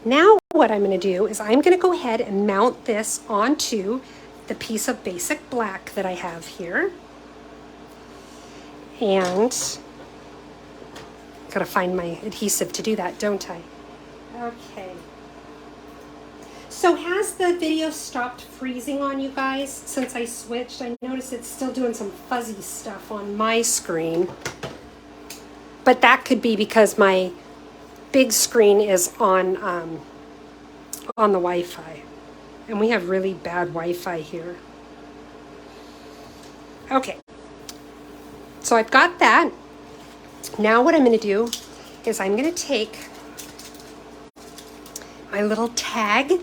now what I'm going to do is I'm going to go ahead and mount this onto the piece of basic black that I have here. And got to find my adhesive to do that, don't I? Okay. So has the video stopped freezing on you guys since I switched? I noticed it's still doing some fuzzy stuff on my screen. But that could be because my big screen is on the Wi-Fi. And we have really bad Wi-Fi here. Okay. So I've got that. Now what I'm going to do is I'm going to take my little tag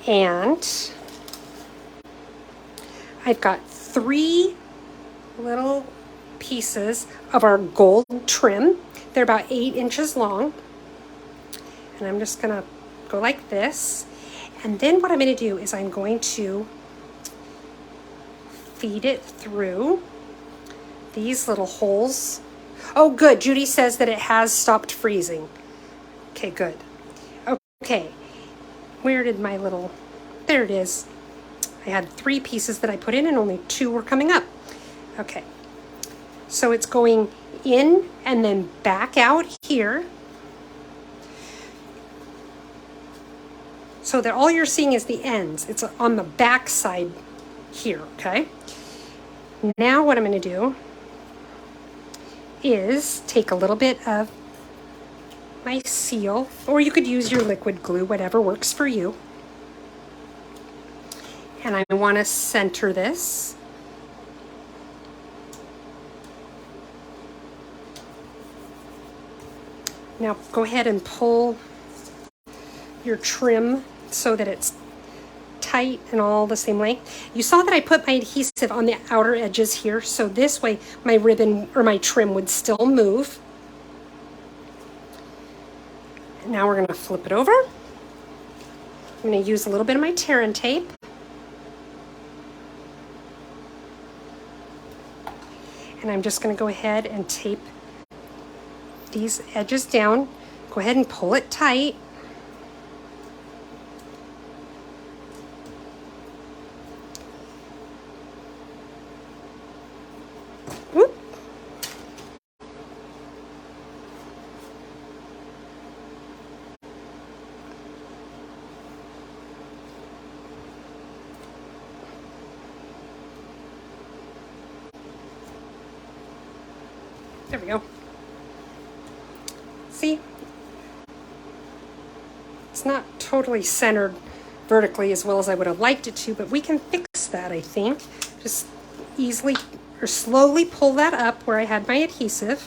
and I've got 3 little pieces of our gold trim. They're about 8 inches long. And I'm just going to go like this. And then what I'm going to do is I'm going to feed it through these little holes. Oh, good. Judy says that it has stopped freezing. Okay, good. Okay. Where did my little... There it is. I had 3 pieces that I put in and only 2 were coming up. Okay. So it's going in and then back out here. So that all you're seeing is the ends. It's on the back side here, okay? Now what I'm going to do is take a little bit of my seal, or you could use your liquid glue, whatever works for you. And I want to center this. Now go ahead and pull your trim so that it's tight and all the same length. You saw that I put my adhesive on the outer edges here, so this way my ribbon or my trim would still move. And now we're going to flip it over. I'm going to use a little bit of my tear and tape. And I'm just going to go ahead and tape these edges down. Go ahead and pull it tight. Whoop. There we go. See? It's not totally centered vertically as well as I would have liked it to, but we can fix that, I think. Just easily or slowly pull that up where I had my adhesive.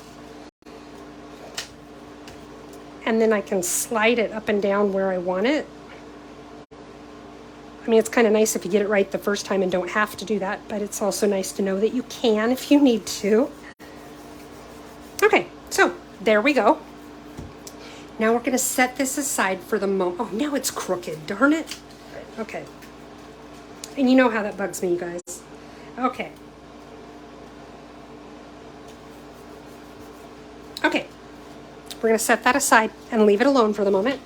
And then I can slide it up and down where I want it. I mean, it's kind of nice if you get it right the first time and don't have to do that, but it's also nice to know that you can if you need to. Okay, so there we go. Now we're going to set this aside for the moment. Oh, now it's crooked, darn it. Okay. And you know how that bugs me, you guys. Okay. Okay. We're going to set that aside and leave it alone for the moment.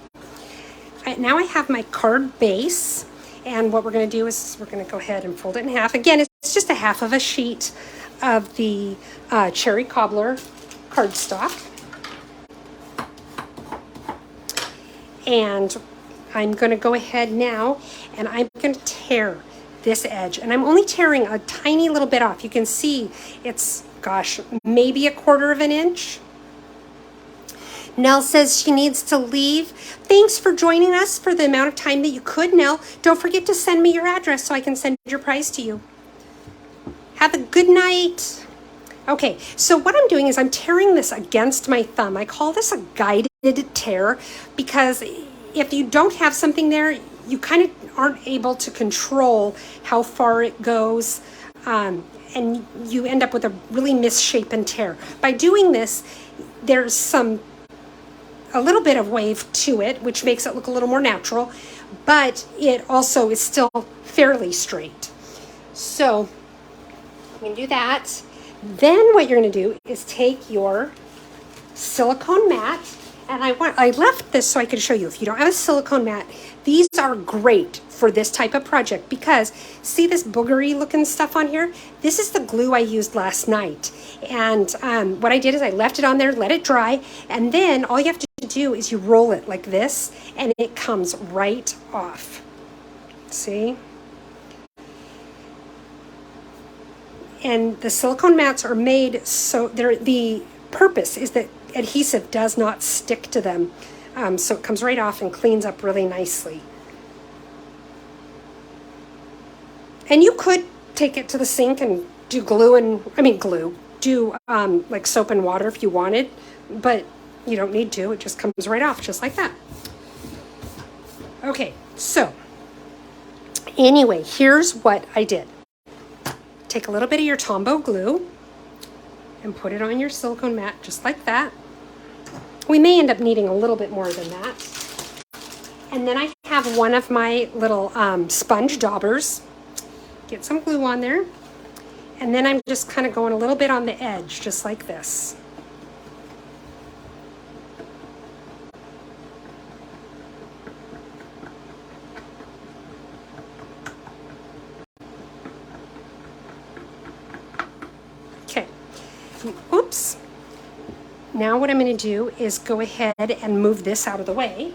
Now I have my card base. And what we're going to do is we're going to go ahead and fold it in half. Again, it's just a half of a sheet of the Cherry Cobbler cardstock. And I'm going to go ahead now and I'm going to tear this edge. And I'm only tearing a tiny little bit off. You can see it's, gosh, maybe 1/4 inch. Nell says she needs to leave. Thanks for joining us for the amount of time that you could, Nell. Don't forget to send me your address so I can send your prize to you. Have a good night. Okay, so what I'm doing is I'm tearing this against my thumb. I call this a guided tear because if you don't have something there, you kind of aren't able to control how far it goes, and you end up with a really misshapen tear. By doing this, there's a little bit of wave to it, which makes it look a little more natural, but it also is still fairly straight. So I'm going to do that. Then what you're going to do is take your silicone mat, and I left this so I could show you. If you don't have a silicone mat, these are great for this type of project because see this boogery looking stuff on here? This is the glue I used last night. And what I did is I left it on there, let it dry, and then all you have to do is you roll it like this and it comes right off. See? And the silicone mats are made so the purpose is that adhesive does not stick to them. So it comes right off and cleans up really nicely. And you could take it to the sink and do like soap and water if you wanted, but you don't need to. It just comes right off just like that. Okay, so anyway, here's what I did. Take a little bit of your Tombow glue and put it on your silicone mat just like that. We may end up needing a little bit more than that. And then I have one of my little sponge daubers. Get some glue on there. And then I'm just kind of going a little bit on the edge, just like this. Okay. Oops. Now what I'm going to do is go ahead and move this out of the way.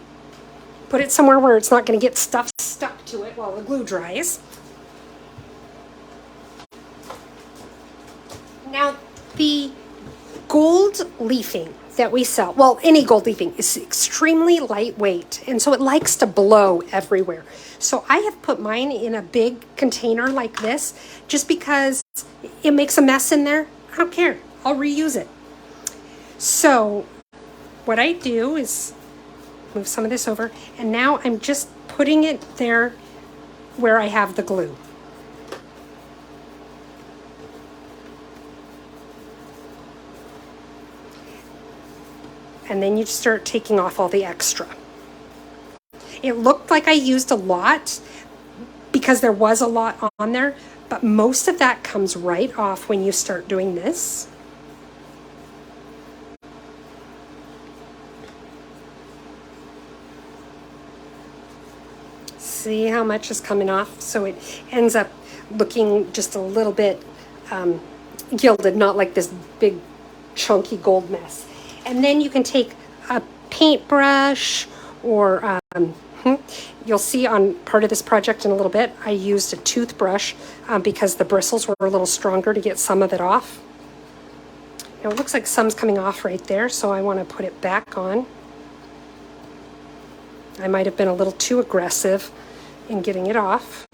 Put it somewhere where it's not going to get stuff stuck to it while the glue dries. Now the gold leafing that we sell, well, any gold leafing is extremely lightweight, and so it likes to blow everywhere. So I have put mine in a big container like this just because it makes a mess in there. I don't care. I'll reuse it. So what I do is move some of this over, and now I'm just putting it there where I have the glue. And then you start taking off all the extra. It looked like I used a lot because there was a lot on there, but most of that comes right off when you start doing this. See how much is coming off? So it ends up looking just a little bit gilded, not like this big chunky gold mess. And then you can take a paintbrush or you'll see on part of this project in a little bit, I used a toothbrush because the bristles were a little stronger to get some of it off. Now it looks like some's coming off right there, so I want to put it back on. I might have been a little too aggressive in getting it off.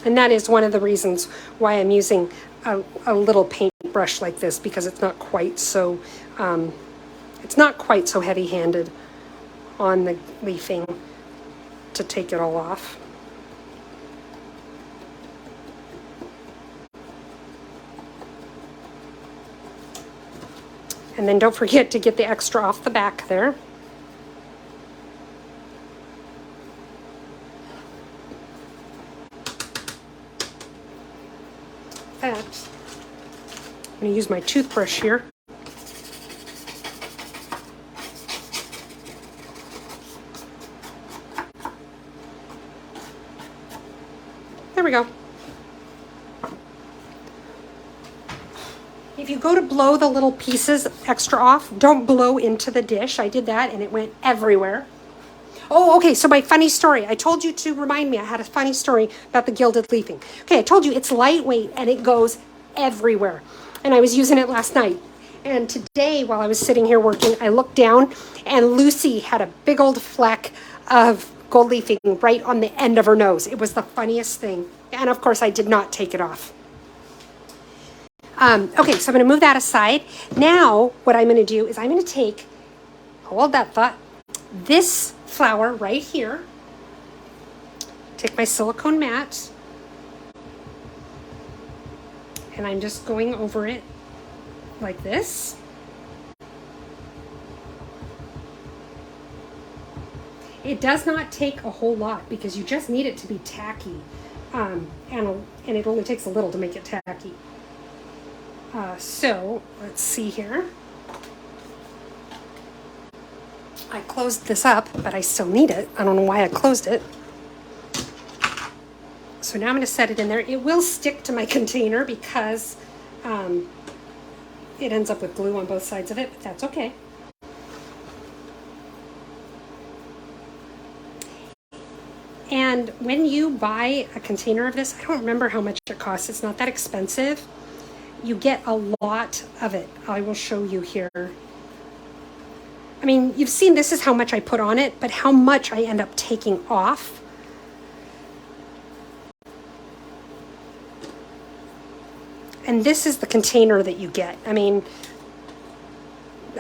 And that is one of the reasons why I'm using a little paintbrush like this, because it's not quite so heavy-handed on the leafing to take it all off. And then don't forget to get the extra off the back there. I'm going to use my toothbrush here. There we go. If you go to blow the little pieces extra off, don't blow into the dish. I did that and it went everywhere. Oh, okay, so my funny story. I told you to remind me. I had a funny story about the gilded leafing. Okay, I told you it's lightweight and it goes everywhere. And I was using it last night. And today, while I was sitting here working, I looked down and Lucy had a big old fleck of gold leafing right on the end of her nose. It was the funniest thing. And of course, I did not take it off. Okay, so I'm going to move that aside. Now, what I'm going to do is I'm going to take, hold that thought, this flower right here, take my silicone mat, and I'm just going over it like this. It does not take a whole lot because you just need it to be tacky, and it only takes a little to make it tacky. So let's see here. I closed this up, but I still need it. I don't know why I closed it. So now I'm going to set it in there. It will stick to my container because it ends up with glue on both sides of it, but that's okay. And when you buy a container of this, I don't remember how much it costs. It's not that expensive. You get a lot of it. I will show you here. I mean, you've seen this is how much I put on it, but how much I end up taking off. And this is the container that you get. I mean,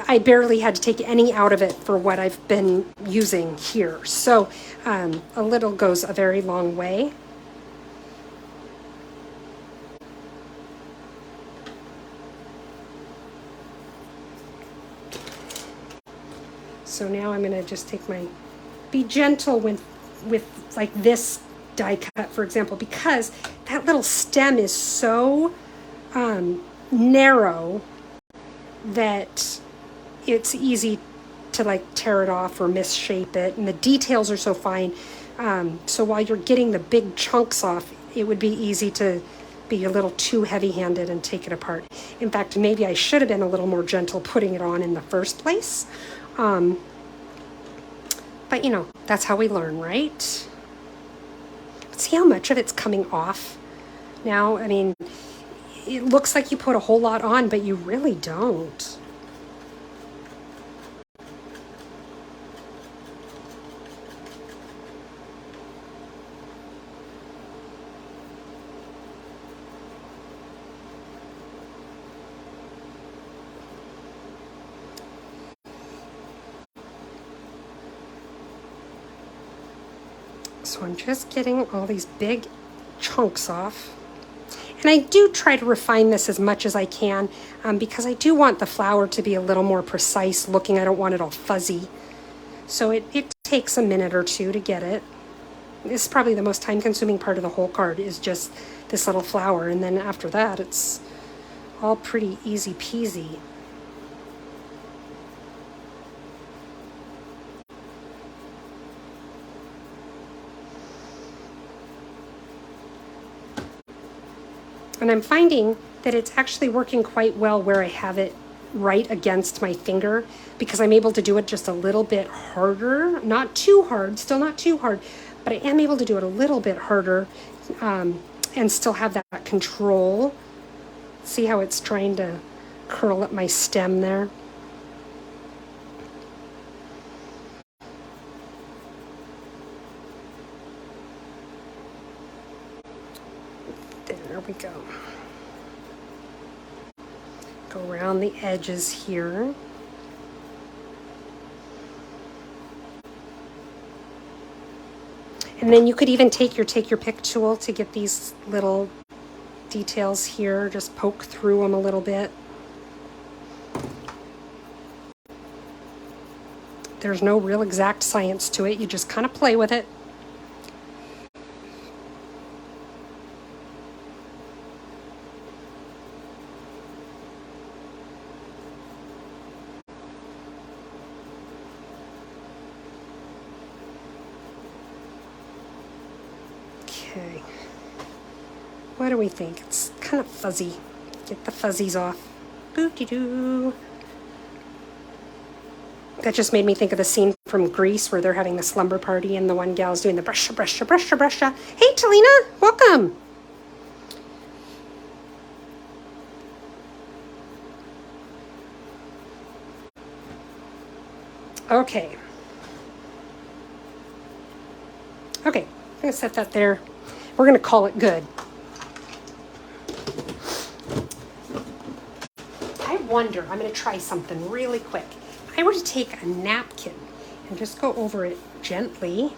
I barely had to take any out of it for what I've been using here. So a little goes a very long way. So now I'm going to just take be gentle with like this die cut, for example, because that little stem is so narrow that it's easy to like tear it off or misshape it, and the details are so fine. So while you're getting the big chunks off, it would be easy to be a little too heavy-handed and take it apart. In fact, maybe I should have been a little more gentle putting it on in the first place. But you know, that's how we learn, right? But see how much of it's coming off now? I mean, it looks like you put a whole lot on, but you really don't. So I'm just getting all these big chunks off. And I do try to refine this as much as I can because I do want the flower to be a little more precise looking. I don't want it all fuzzy. So it takes a minute or two to get it. This is probably the most time-consuming part of the whole card is just this little flower. And then after that, it's all pretty easy peasy. And I'm finding that it's actually working quite well where I have it right against my finger because I'm able to do it just a little bit harder. Not too hard, still not too hard, but I am able to do it a little bit harder and still have that control. See how it's trying to curl up my stem there? There we go. Go around the edges here. And then you could even take your pick tool to get these little details here. Just poke through them a little bit. There's no real exact science to it. You just kind of play with it. Okay, what do we think? It's kind of fuzzy. Get the fuzzies off. Boo-dee-doo. That just made me think of the scene from Greece where they're having the slumber party and the one gal's doing the brusha, brusha, brusha, brusha. Hey, Talina, welcome. Okay. Okay, I'm gonna set that there. We're gonna call it good. I wonder, I'm gonna try something really quick. If I were to take a napkin and just go over it gently,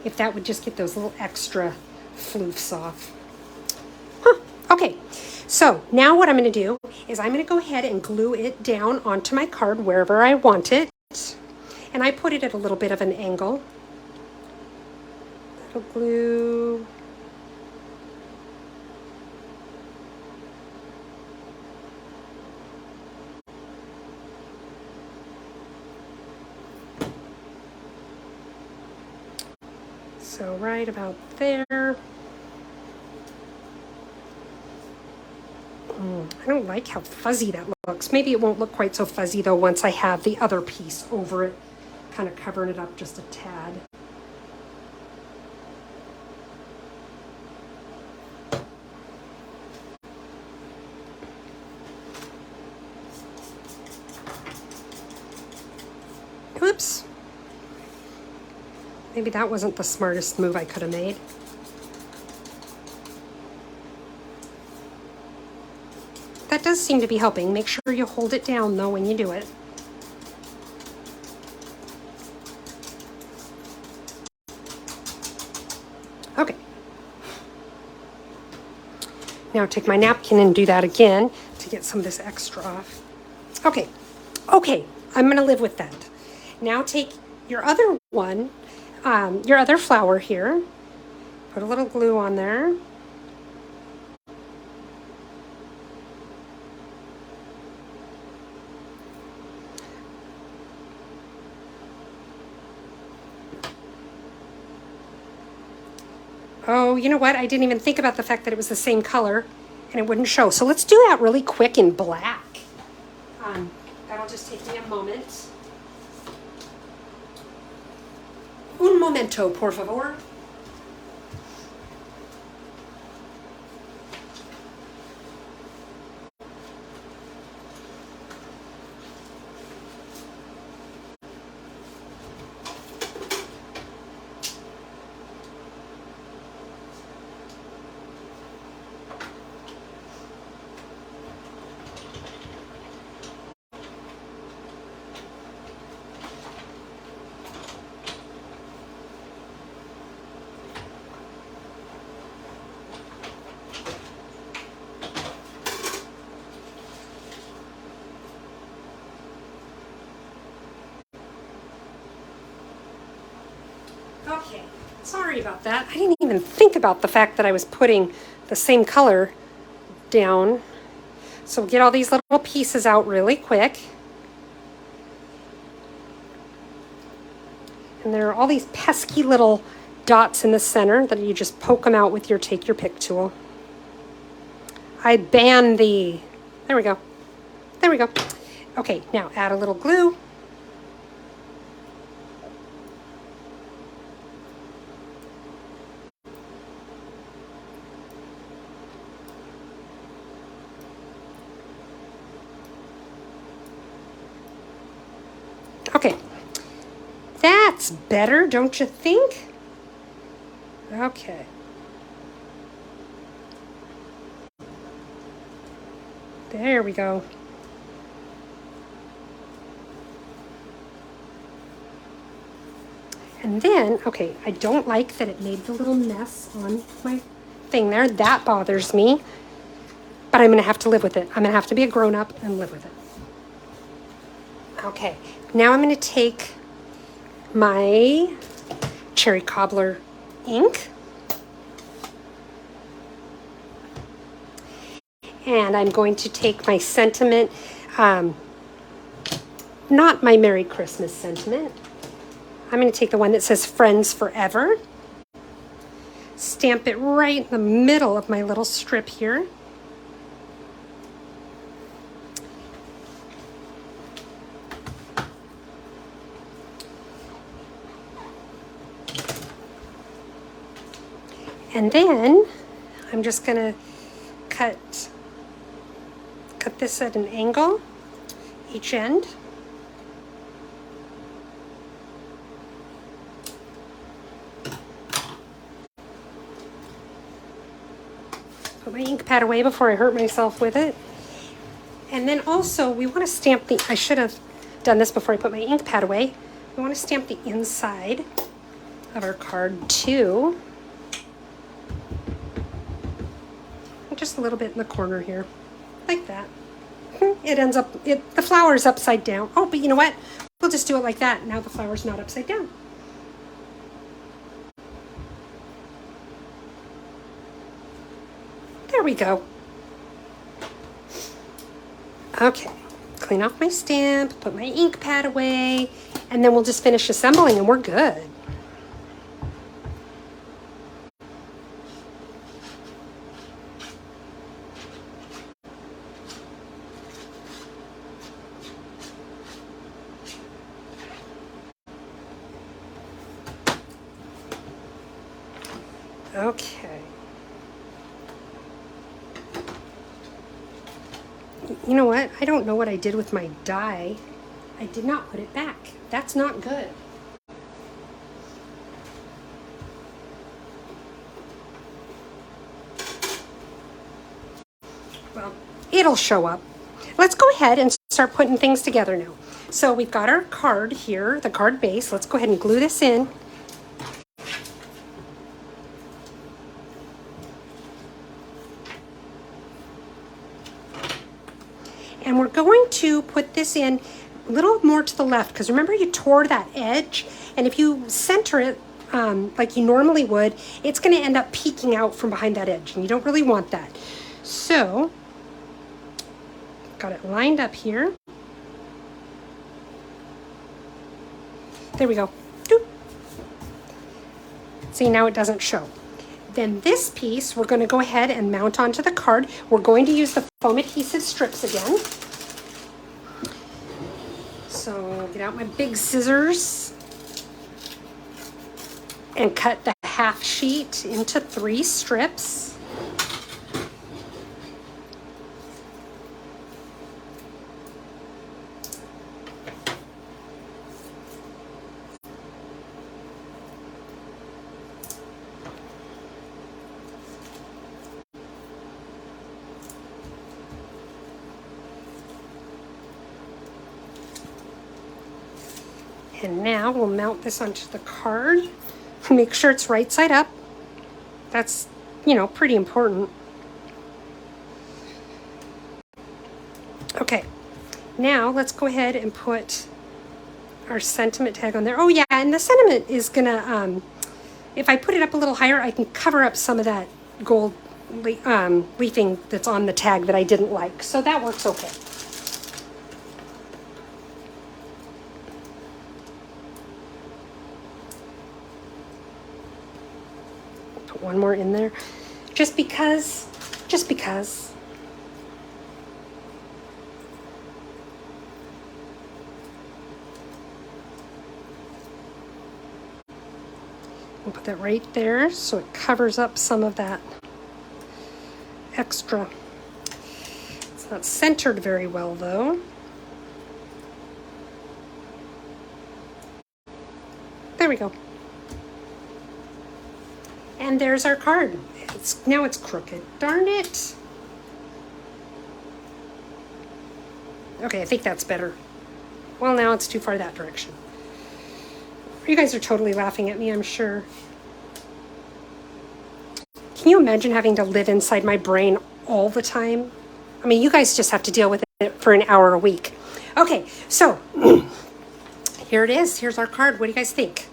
if that would just get those little extra floofs off. Huh, okay. So now what I'm gonna do is I'm gonna go ahead and glue it down onto my card wherever I want it. And I put it at a little bit of an angle. That'll glue. So right about there. I don't like how fuzzy that looks. Maybe it won't look quite so fuzzy though once I have the other piece over it, kind of covering it up just a tad. Oops. Maybe that wasn't the smartest move I could have made. That does seem to be helping. Make sure you hold it down though when you do it. Okay. Now take my napkin and do that again to get some of this extra off. Okay. Okay, I'm gonna live with that. Now take your other one, your other flower here, put a little glue on there. Oh, you know what? I didn't even think about the fact that it was the same color and it wouldn't show. So let's do that really quick in black. That'll just take me a moment. Un momento, por favor. Okay, sorry about that. I didn't even think about the fact that I was putting the same color down. So get all these little pieces out really quick. And there are all these pesky little dots in the center that you just poke them out with your take your pick tool. I ban thee. There we go. There we go. Okay, now add a little glue. Okay, that's better, don't you think? Okay. There we go. And then, okay, I don't like that it made the little mess on my thing there. That bothers me. But I'm going to have to live with it. I'm going to have to be a grown-up and live with it. Okay, now I'm going to take my cherry cobbler ink. And I'm going to take my sentiment, not my Merry Christmas sentiment. I'm going to take the one that says Friends Forever. Stamp it right in the middle of my little strip here. And then I'm just going to cut this at an angle, each end. Put my ink pad away before I hurt myself with it. And then also we want to stamp the, I should have done this before I put my ink pad away. We want to stamp the inside of our card too. Just a little bit in the corner here, like that. It ends up, the flower is upside down. Oh, but you know what? We'll just do it like that. Now the flower's not upside down. There we go. Okay, clean off my stamp, put my ink pad away, and then we'll just finish assembling and we're good. Okay. You know what? I don't know what I did with my die. I did not put it back. That's not good. Well, it'll show up. Let's go ahead and start putting things together now. So we've got our card here, the card base. Let's go ahead and glue this in. And we're going to put this in a little more to the left, because remember you tore that edge, and if you center it like you normally would, it's going to end up peeking out from behind that edge, and you don't really want that. So, got it lined up here. There we go. Doop. See, now it doesn't show. Then this piece, we're going to go ahead and mount onto the card. We're going to use the foam adhesive strips again. So get out my big scissors and cut the half sheet into 3 strips. And now we'll mount this onto the card. Make sure it's right side up. That's, you know, pretty important. Okay, now let's go ahead and put our sentiment tag on there. Oh yeah, and the sentiment is gonna, if I put it up a little higher, I can cover up some of that gold leafing that's on the tag that I didn't like. So that works okay. One more in there, just because. We'll put that right there so it covers up some of that extra. It's not centered very well though. There we go. And there's our card. Now it's crooked. Darn it. Okay, I think that's better. Well, now it's too far that direction. You guys are totally laughing at me, I'm sure. Can you imagine having to live inside my brain all the time? I mean, you guys just have to deal with it for an hour a week. Okay, so here it is. Here's our card. What do you guys think?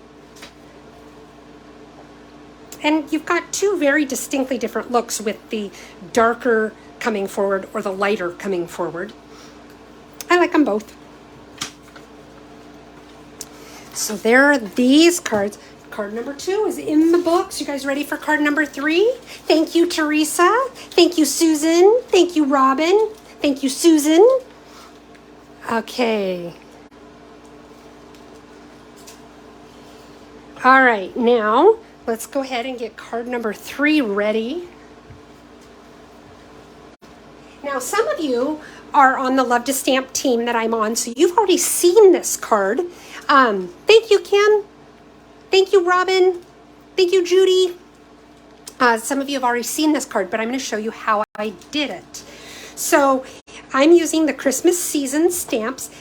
And you've got 2 very distinctly different looks with the darker coming forward or the lighter coming forward. I like them both. So there are these cards. Card number 2 is in the books. You guys ready for card number 3? Thank you, Teresa. Thank you, Susan. Thank you, Robin. Thank you, Susan. Okay. All right, now let's go ahead and get card number 3 ready. Now, some of you are on the Love to Stamp team that I'm on, so you've already seen this card. Thank you, Kim. Thank you, Robin. Thank you, Judy. Some of you have already seen this card, but I'm going to show you how I did it. So I'm using the Christmas season stamps.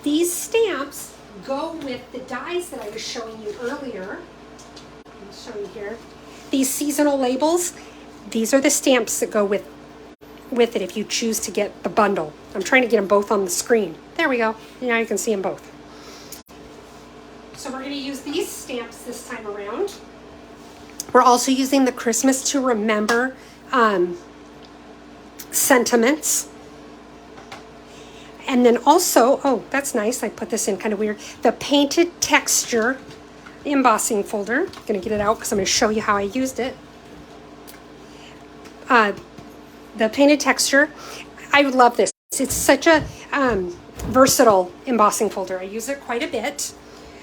These stamps go with the dies that I was showing you earlier. I'll show you here. These seasonal labels, these are the stamps that go with it if you choose to get the bundle. I'm trying to get them both on the screen. There we go. Now you can see them both. So we're going to use these stamps this time around. We're also using the Christmas to Remember sentiments. And then also, oh, that's nice. I put this in kind of weird. The Painted Texture embossing folder. I'm going to get it out because I'm going to show you how I used it. The Painted Texture. I love this. It's such a versatile embossing folder. I use it quite a bit.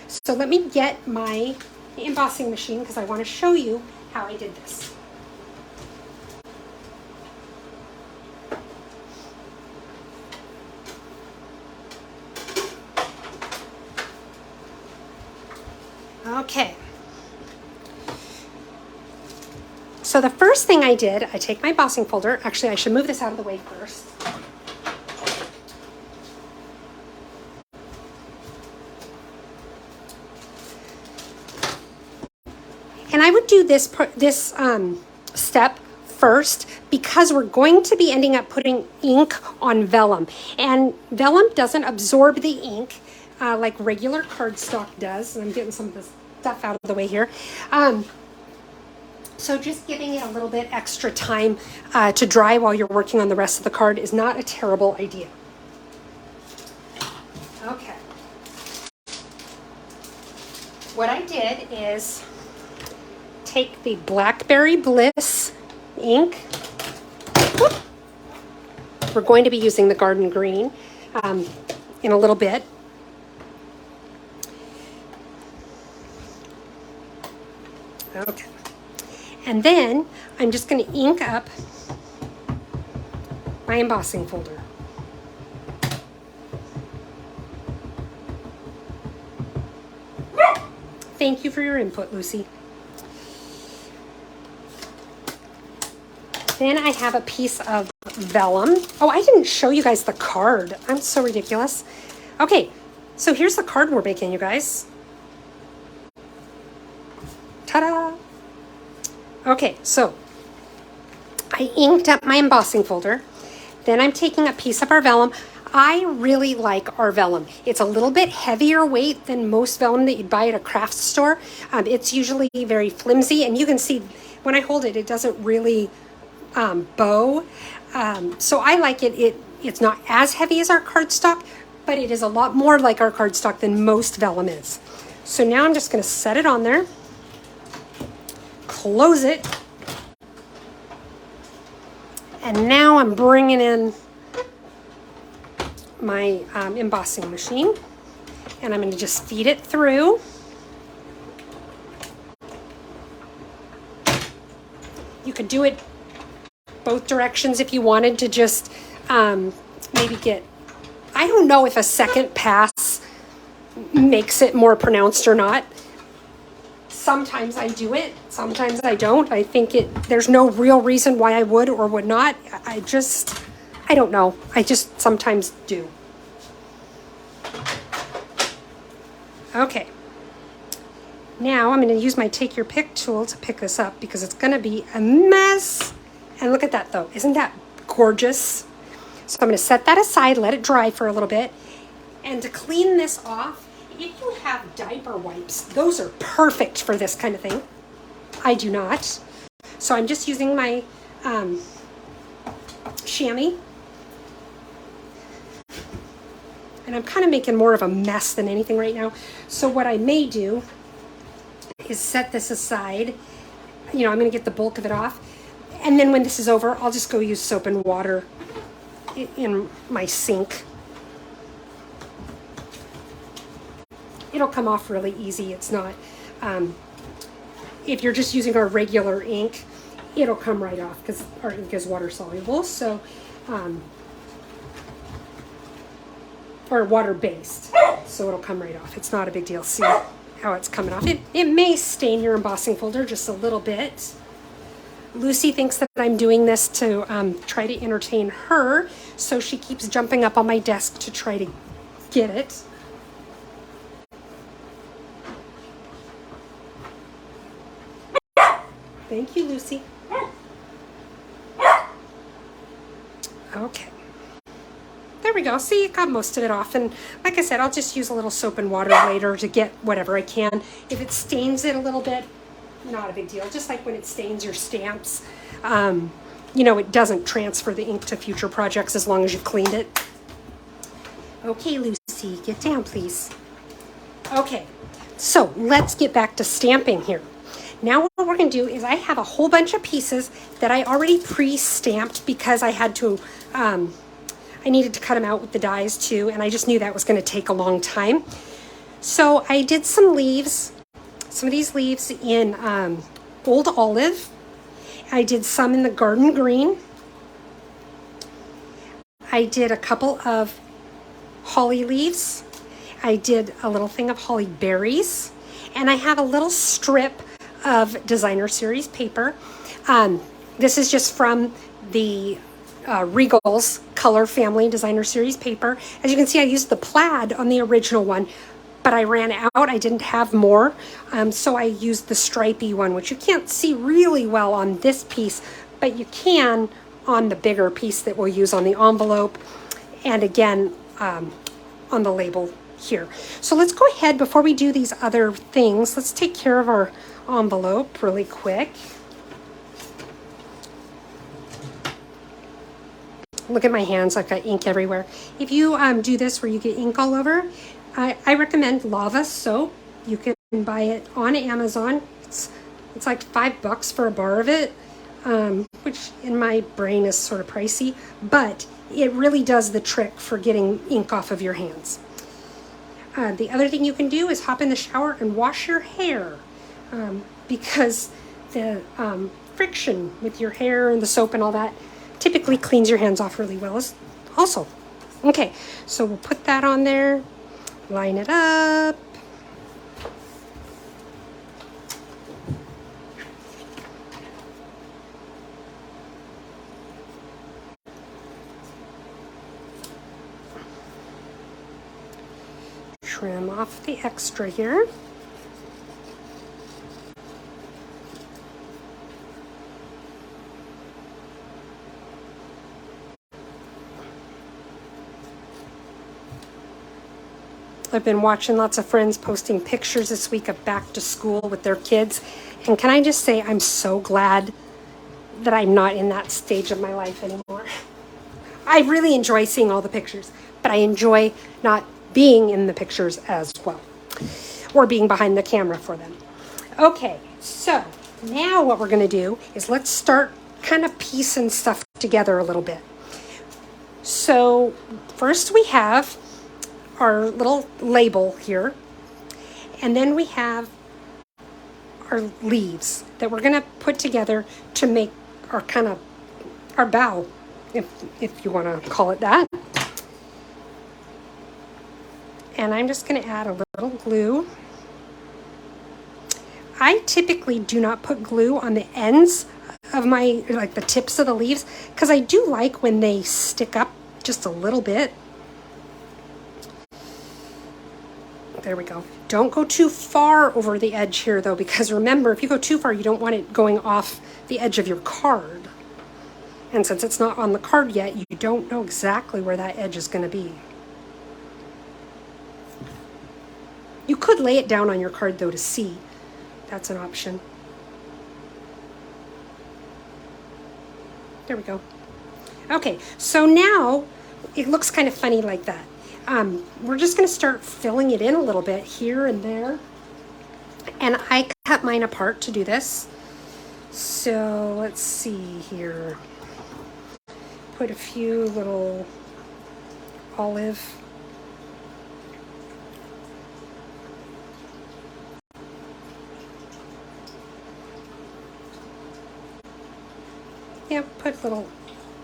So let me get my embossing machine because I want to show you how I did this. Okay. So the first thing I did, I take my embossing folder. Actually, I should move this out of the way first. And I would do this step first because we're going to be ending up putting ink on vellum. And vellum doesn't absorb the ink like regular cardstock does. And I'm getting some of this stuff out of the way here. So just giving it a little bit extra time to dry while you're working on the rest of the card is not a terrible idea. Okay. What I did is take the Blackberry Bliss ink. Whoop. We're going to be using the Garden Green in a little bit. Okay. And then I'm just going to ink up my embossing folder. Thank you for your input, Lucy. Then I have a piece of vellum. Oh, I didn't show you guys the card. I'm so ridiculous. Okay, so here's the card we're making, you guys. Ta-da! Okay, so I inked up my embossing folder. Then I'm taking a piece of our vellum. I really like our vellum. It's a little bit heavier weight than most vellum that you'd buy at a craft store. It's usually very flimsy, and you can see when I hold it, it doesn't really bow. So I like it. It's not as heavy as our cardstock, but it is a lot more like our cardstock than most vellum is. So now I'm just going to set it on there. Close it, and now I'm bringing in my embossing machine, and I'm going to just feed it through. You could do it both directions if you wanted to just maybe get, I don't know if a second pass makes it more pronounced or not. Sometimes I do it, sometimes I don't. I think there's no real reason why I would or would not. I don't know. I just sometimes do. Okay. Now I'm going to use my Take Your Pick tool to pick this up because it's going to be a mess. And look at that though. Isn't that gorgeous? So I'm going to set that aside, let it dry for a little bit. And to clean this off, if you have diaper wipes, those are perfect for this kind of thing. I do not. So I'm just using my chamois. And I'm kind of making more of a mess than anything right now. So what I may do is set this aside. You know, I'm going to get the bulk of it off. And then when this is over, I'll just go use soap and water in my sink. It'll come off really easy. It's not if you're just using our regular ink, it'll come right off because our ink is water soluble. So, or water based, so it'll come right off. It's not a big deal. See how it's coming off. It may stain your embossing folder just a little bit. Lucy thinks that I'm doing this to try to entertain her, so she keeps jumping up on my desk to try to get it. Thank you, Lucy. Okay. There we go. See, it got most of it off. And like I said, I'll just use a little soap and water later to get whatever I can. If it stains it a little bit, not a big deal. Just like when it stains your stamps, you know, it doesn't transfer the ink to future projects as long as you've cleaned it. Okay, Lucy, get down, please. Okay, so let's get back to stamping here. Now what we're going to do is I have a whole bunch of pieces that I already pre-stamped because I had to, I needed to cut them out with the dies too, and I just knew that was going to take a long time. So I did some leaves, some of these leaves in Old Olive. I did some in the Garden Green. I did a couple of holly leaves. I did a little thing of holly berries. And I have a little strip of Designer Series paper. This is just from the Regal's Color Family Designer Series paper. As you can see, I used the plaid on the original one, but I ran out. I didn't have more, so I used the stripy one, which you can't see really well on this piece, but you can on the bigger piece that we'll use on the envelope, and again on the label here. So let's go ahead, before we do these other things, let's take care of our envelope really quick. Look at my hands, I've got ink everywhere. If you do this where you get ink all over, I recommend Lava soap. You can buy it on Amazon. It's like $5 for a bar of it, which in my brain is sort of pricey, but it really does the trick for getting ink off of your hands. The other thing you can do is hop in the shower and wash your hair, because the friction with your hair and the soap and all that typically cleans your hands off really well also. Okay, so we'll put that on there, line it up. Trim off the extra here. I've been watching lots of friends posting pictures this week of back to school with their kids. And can I just say, I'm so glad that I'm not in that stage of my life anymore. I really enjoy seeing all the pictures, but I enjoy not being in the pictures as well, or being behind the camera for them. Okay, so now what we're gonna do is let's start kind of piecing stuff together a little bit. So first we have our little label here, and then we have our leaves that we're gonna put together to make our kind of our bow, if you want to call it that. And I'm just going to add a little glue. I typically do not put glue on the ends of my, like the tips of the leaves, because I do like when they stick up just a little bit. There we go. Don't go too far over the edge here though, because remember, if you go too far, you don't want it going off the edge of your card. And since it's not on the card yet, you don't know exactly where that edge is going to be. You could lay it down on your card though to see. That's an option. There we go. Okay, so now it looks kind of funny like that. We're just going to start filling it in a little bit here and there. And I cut mine apart to do this. So let's see here. Put a few little olive. Yep, put little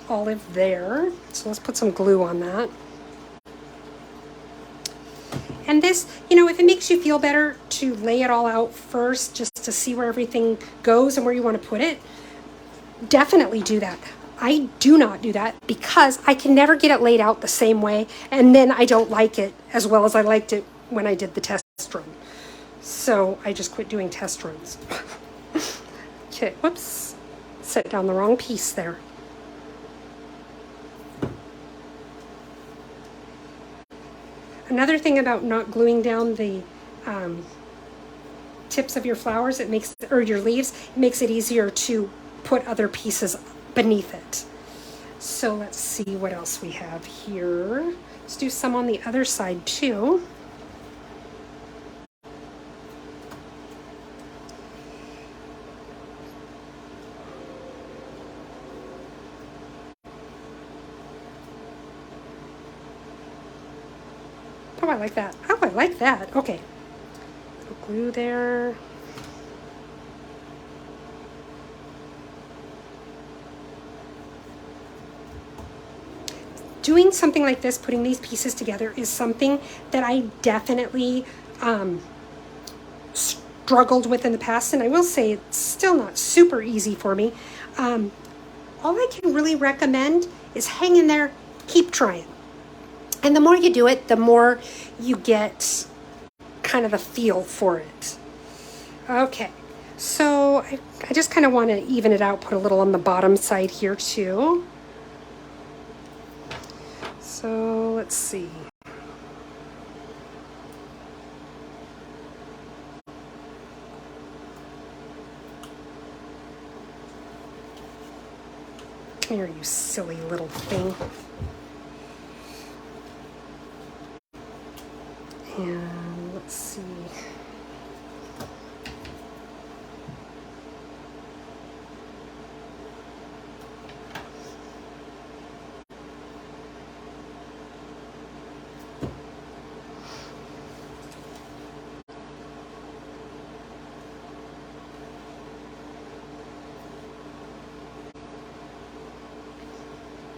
olive there. So let's put some glue on that. And this, you know, if it makes you feel better to lay it all out first, just to see where everything goes and where you want to put it, definitely do that. I do not do that because I can never get it laid out the same way, and then I don't like it as well as I liked it when I did the test run. So I just quit doing test runs. Okay, whoops. Set down the wrong piece there. Another thing about not gluing down the tips of your flowers, it makes, or your leaves, it makes it easier to put other pieces beneath it. So let's see what else we have here. Let's do some on the other side too. Oh, I like that. Oh, I like that. Okay. Little glue there. Doing something like this, putting these pieces together, is something that I definitely struggled with in the past, and I will say it's still not super easy for me. All I can really recommend is hang in there, keep trying. And the more you do it, the more you get kind of a feel for it. Okay, so I just kind of want to even it out, put a little on the bottom side here too. So let's see. Come here, you silly little thing. And let's see.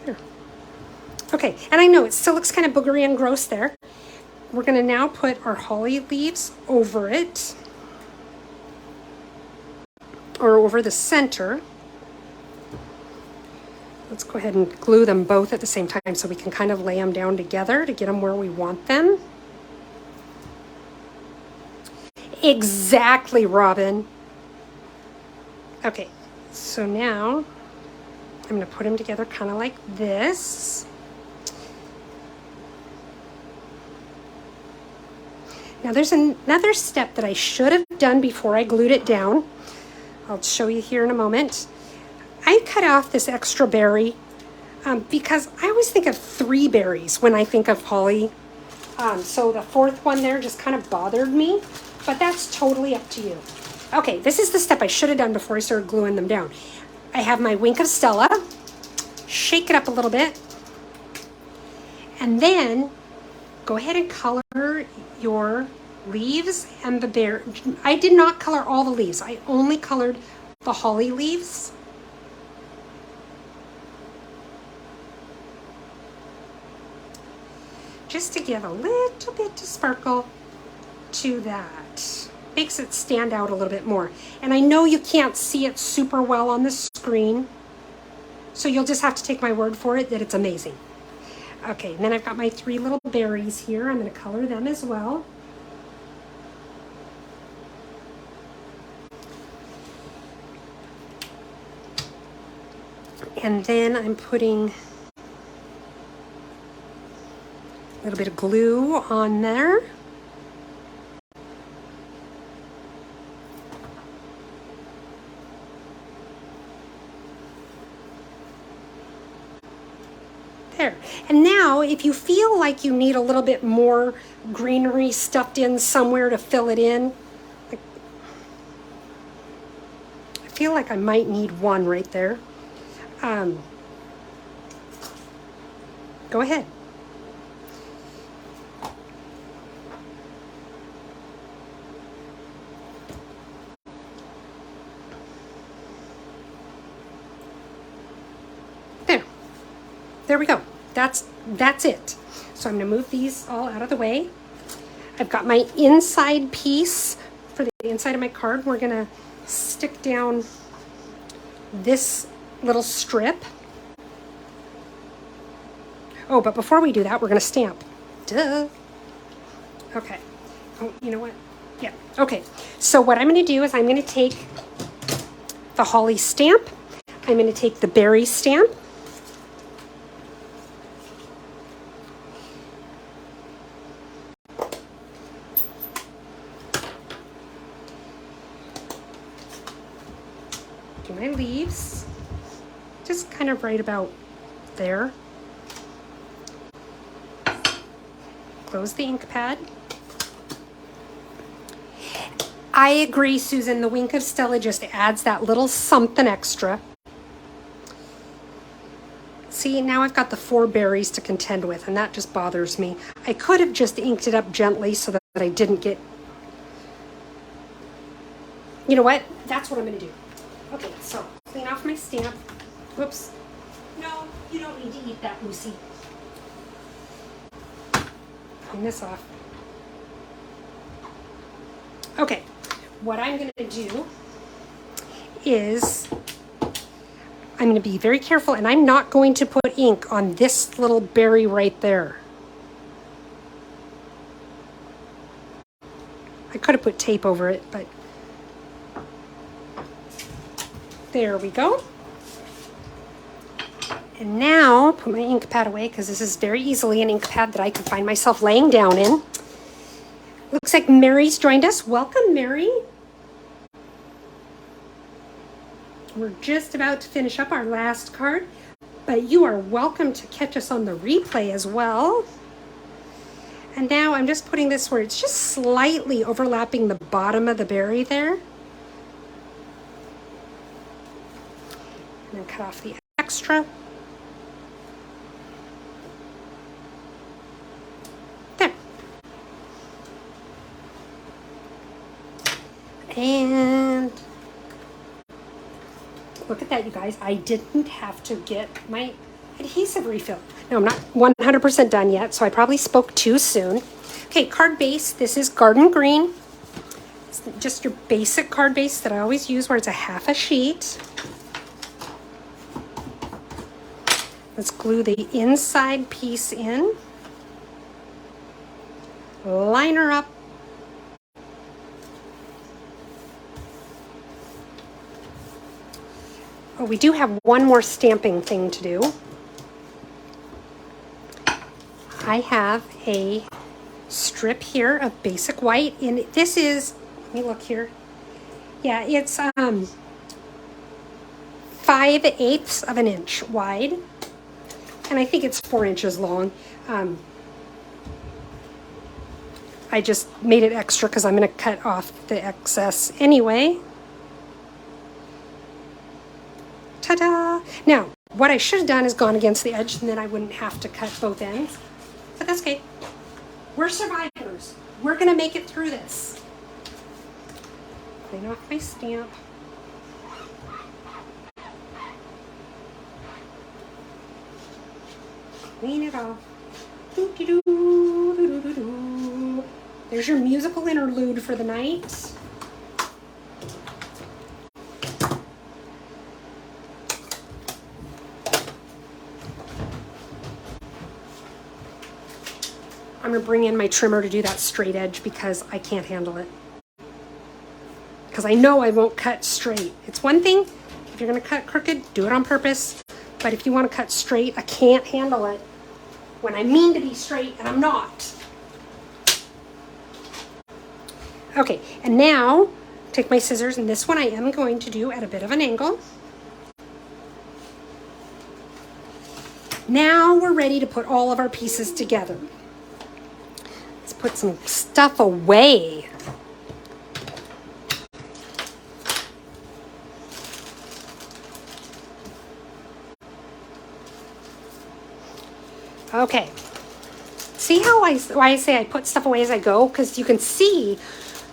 There. Okay, and I know it still looks kind of boogery and gross there. We're going to now put our holly leaves over it, or over the center. Let's go ahead and glue them both at the same time so we can kind of lay them down together to get them where we want them. Exactly, Robin. Okay, so now I'm going to put them together kind of like this. Now there's another step that I should have done before I glued it down. I'll show you here in a moment. I cut off this extra berry because I always think of 3 berries when I think of holly. So the 4th one there just kind of bothered me, but that's totally up to you. Okay, this is the step I should have done before I started gluing them down. I have my Wink of Stella, shake it up a little bit, and then go ahead and color your leaves and the berry. I did not color all the leaves. I only colored the holly leaves. Just to give a little bit of sparkle to that. Makes it stand out a little bit more. And I know you can't see it super well on the screen, so you'll just have to take my word for it that it's amazing. Okay, and then I've got my 3 little berries here. I'm going to color them as well. And then I'm putting a little bit of glue on there. There. And now, if you feel like you need a little bit more greenery stuffed in somewhere to fill it in, I feel like I might need one right there. Go ahead. that's it. So I'm gonna move these all out of the way. I've got my inside piece for the inside of my card. We're gonna stick down this little strip. Oh, but before we do that, we're gonna stamp. Duh. Okay. Oh, you know what? Yeah. Okay. So what I'm gonna do is I'm gonna take the holly stamp. I'm gonna take the berry stamp. Do my leaves. Just kind of right about there. Close the ink pad. I agree, Susan, the Wink of Stella just adds that little something extra. See, now I've got the 4 berries to contend with, and that just bothers me. I could have just inked it up gently so that I didn't get... You know what? That's what I'm going to do. Okay, so clean off my stamp. Whoops. No, you don't need to eat that, Lucy. Clean this off. Okay, what I'm going to do is I'm going to be very careful, and I'm not going to put ink on this little berry right there. I could have put tape over it, but there we go. And now put my ink pad away, because this is very easily an ink pad that I can find myself laying down in. Looks like Mary's joined us. Welcome, Mary. We're just about to finish up our last card, but you are welcome to catch us on the replay as well. And now I'm just putting this where it's just slightly overlapping the bottom of the berry there. And then cut off the extra. There. And look at that, you guys. I didn't have to get my adhesive refill. No, I'm not 100% done yet, so I probably spoke too soon. Okay, card base. This is Garden Green. It's just your basic card base that I always use, where it's a half a sheet. Let's glue the inside piece in. Line her up. Oh, we do have one more stamping thing to do. I have a strip here of basic white, and this is, let me look here. Yeah, it's 5/8 of an inch wide, and I think it's 4 inches long. I just made it extra because I'm going to cut off the excess anyway. Ta-da! Now, what I should have done is gone against the edge, and then I wouldn't have to cut both ends. But that's okay. We're survivors. We're going to make it through this. Clean off my stamp. Clean it off. Doo-doo-doo, doo-doo-doo-doo. There's your musical interlude for the night. I'm going to bring in my trimmer to do that straight edge because I can't handle it. Because I know I won't cut straight. It's one thing, if you're going to cut crooked, do it on purpose. But if you want to cut straight, I can't handle it when I mean to be straight and I'm not. Okay, and now take my scissors, and this one I am going to do at a bit of an angle. Now we're ready to put all of our pieces together. Let's put some stuff away. Okay. See how why I say I put stuff away as I go? Because you can see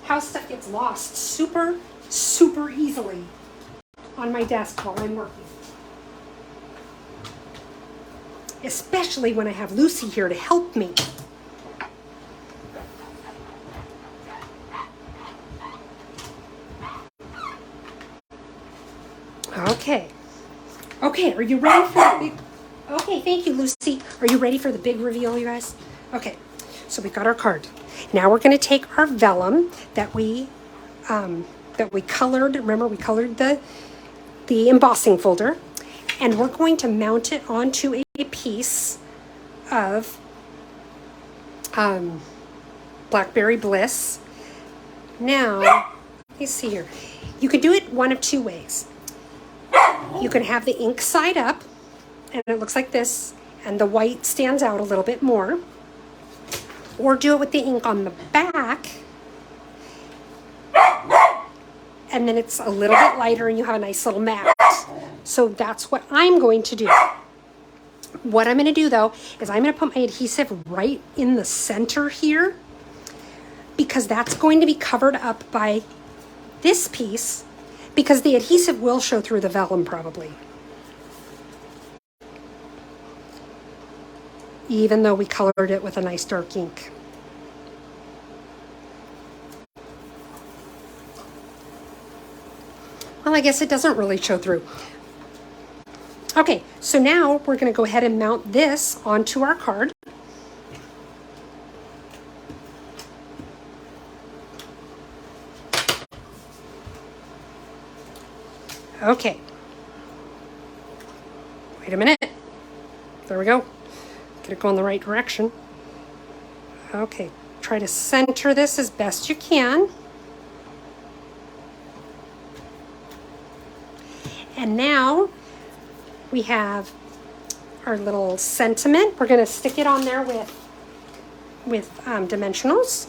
how stuff gets lost super, super easily on my desk while I'm working. especially when I have Lucy here to help me. Okay. Okay, are you ready for the big... Okay, thank you, Lucy. Are you ready for the big reveal, you guys? Okay, so we got our card. Now we're going to take our vellum that we colored. Remember, we colored the embossing folder, and we're going to mount it onto a piece of Blackberry Bliss. Now, let me see here. You could do it one of two ways. You can have the ink side up, and it looks like this, and the white stands out a little bit more. Or do it with the ink on the back, and then it's a little bit lighter and you have a nice little mat. So that's what I'm going to do. What I'm going to do though is I'm going to put my adhesive right in the center here, because that's going to be covered up by this piece, because the adhesive will show through the vellum probably, even though we colored it with a nice dark ink. Well, I guess it doesn't really show through. Okay, so now we're going to go ahead and mount this onto our card. Okay. Wait a minute. There we go. Get it going the right direction. Okay, try to center this as best you can. And now we have our little sentiment. We're going to stick it on there with dimensionals.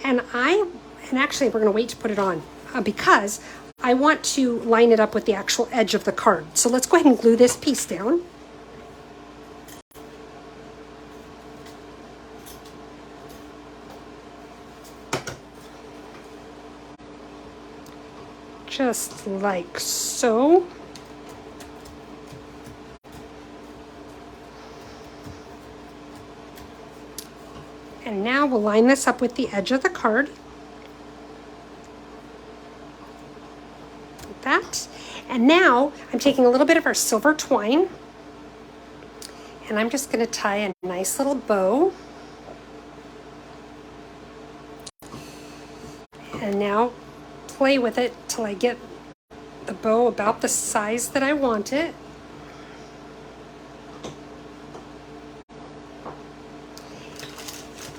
And actually we're going to wait to put it on because I want to line it up with the actual edge of the card. So let's go ahead and glue this piece down. Just like so. And now we'll line this up with the edge of the card. Like that. And now I'm taking a little bit of our silver twine, and I'm just going to tie a nice little bow. And now play with it till I get the bow about the size that I want it.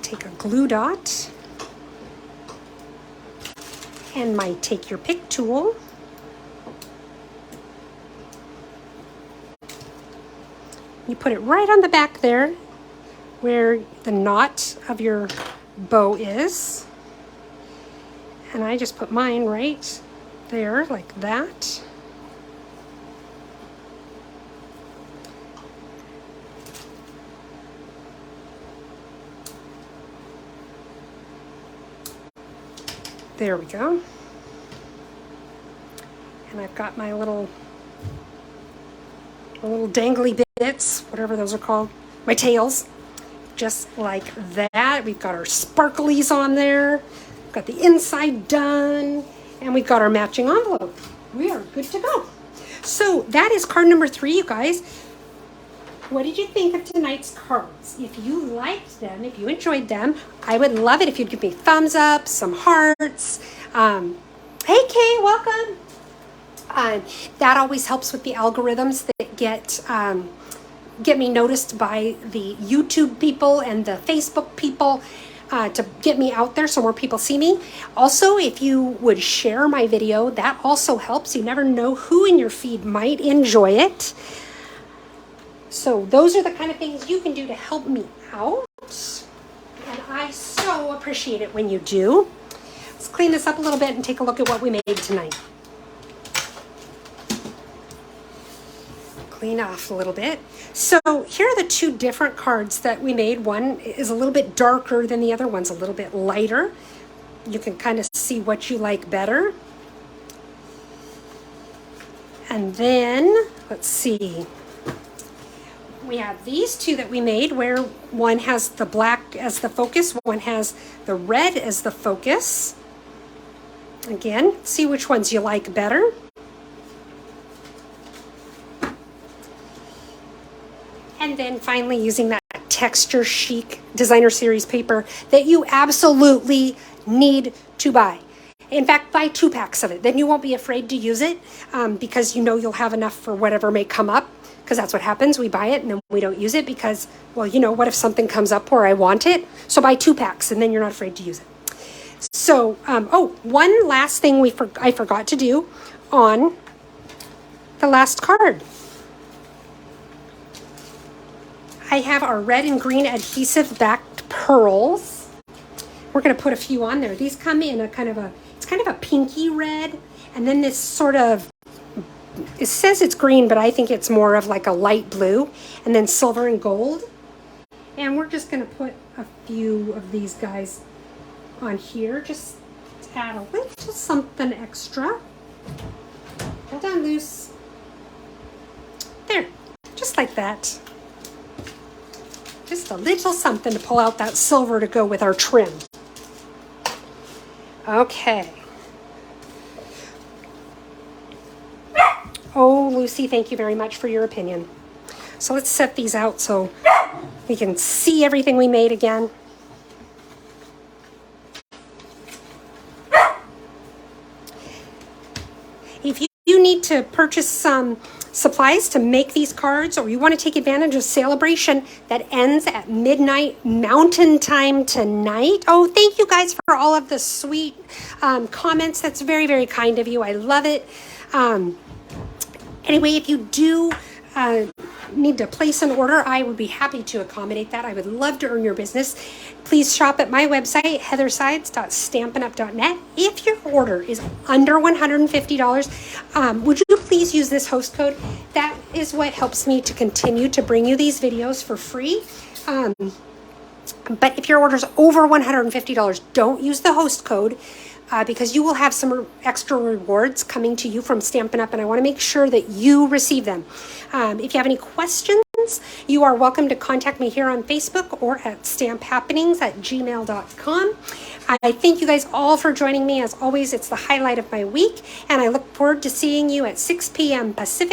Take a glue dot and my take your pick tool. You put it right on the back there where the knot of your bow is. And I just put mine right there like that. There we go. And I've got my little dangly bits, whatever those are called, my tails, just like that. We've got our sparklies on there. Got the inside done, and we've got our matching envelope. We are good to go. So that is card number 3, you guys. What did you think of tonight's cards? If you liked them, if you enjoyed them, I would love it if you'd give me thumbs up, some hearts. Hey Kay, welcome. That always helps with the algorithms that get me noticed by the YouTube people and the Facebook people, to get me out there so more people see me. Also, if you would share my video, that also helps. You never know who in your feed might enjoy it. So those are the kind of things you can do to help me out. And I so appreciate it when you do. Let's clean this up a little bit and take a look at what we made tonight. clean off a little bit. So here are the two different cards that we made. One is a little bit darker than the other, one's a little bit lighter. You can kind of see what you like better. And then, let's see, we have these two that we made where one has the black as the focus, one has the red as the focus. Again, see which ones you like better. And then finally using that texture chic designer series paper that you absolutely need to buy. In fact, buy 2 packs of it. Then you won't be afraid to use it because you know you'll have enough for whatever may come up, because that's what happens. We buy it and then we don't use it because, well, you know, what if something comes up where I want it? So buy 2 packs and then you're not afraid to use it. So, one last thing I forgot to do on the last card. I have our red and green adhesive backed pearls. We're going to put a few on there. These come in it's kind of a pinky red, and then this sort of, it says it's green, but I think it's more of like a light blue, and then silver and gold. And we're just going to put a few of these guys on here, just to add a little something extra. Hold on loose. There, just like that. Just a little something to pull out that silver to go with our trim. Okay. Oh, Lucy, thank you very much for your opinion. So let's set these out so we can see everything we made again. If you need to purchase some supplies to make these cards, or you want to take advantage of celebration that ends at midnight Mountain Time tonight. Oh, thank you guys for all of the sweet comments. That's very, very kind of you. I love it. Anyway, if you do need to place an order, I would be happy to accommodate that. I would love to earn your business. Please shop at my website, heathersides.stampinup.net. If your order is under $150, would you please use this host code? That is what helps me to continue to bring you these videos for free. But if your order is over $150, don't use the host code. Because you will have some extra rewards coming to you from Stampin' Up! And I want to make sure that you receive them. If you have any questions, you are welcome to contact me here on Facebook or at stamphappenings@gmail.com. I thank you guys all for joining me. As always, it's the highlight of my week, and I look forward to seeing you at 6 p.m. Pacific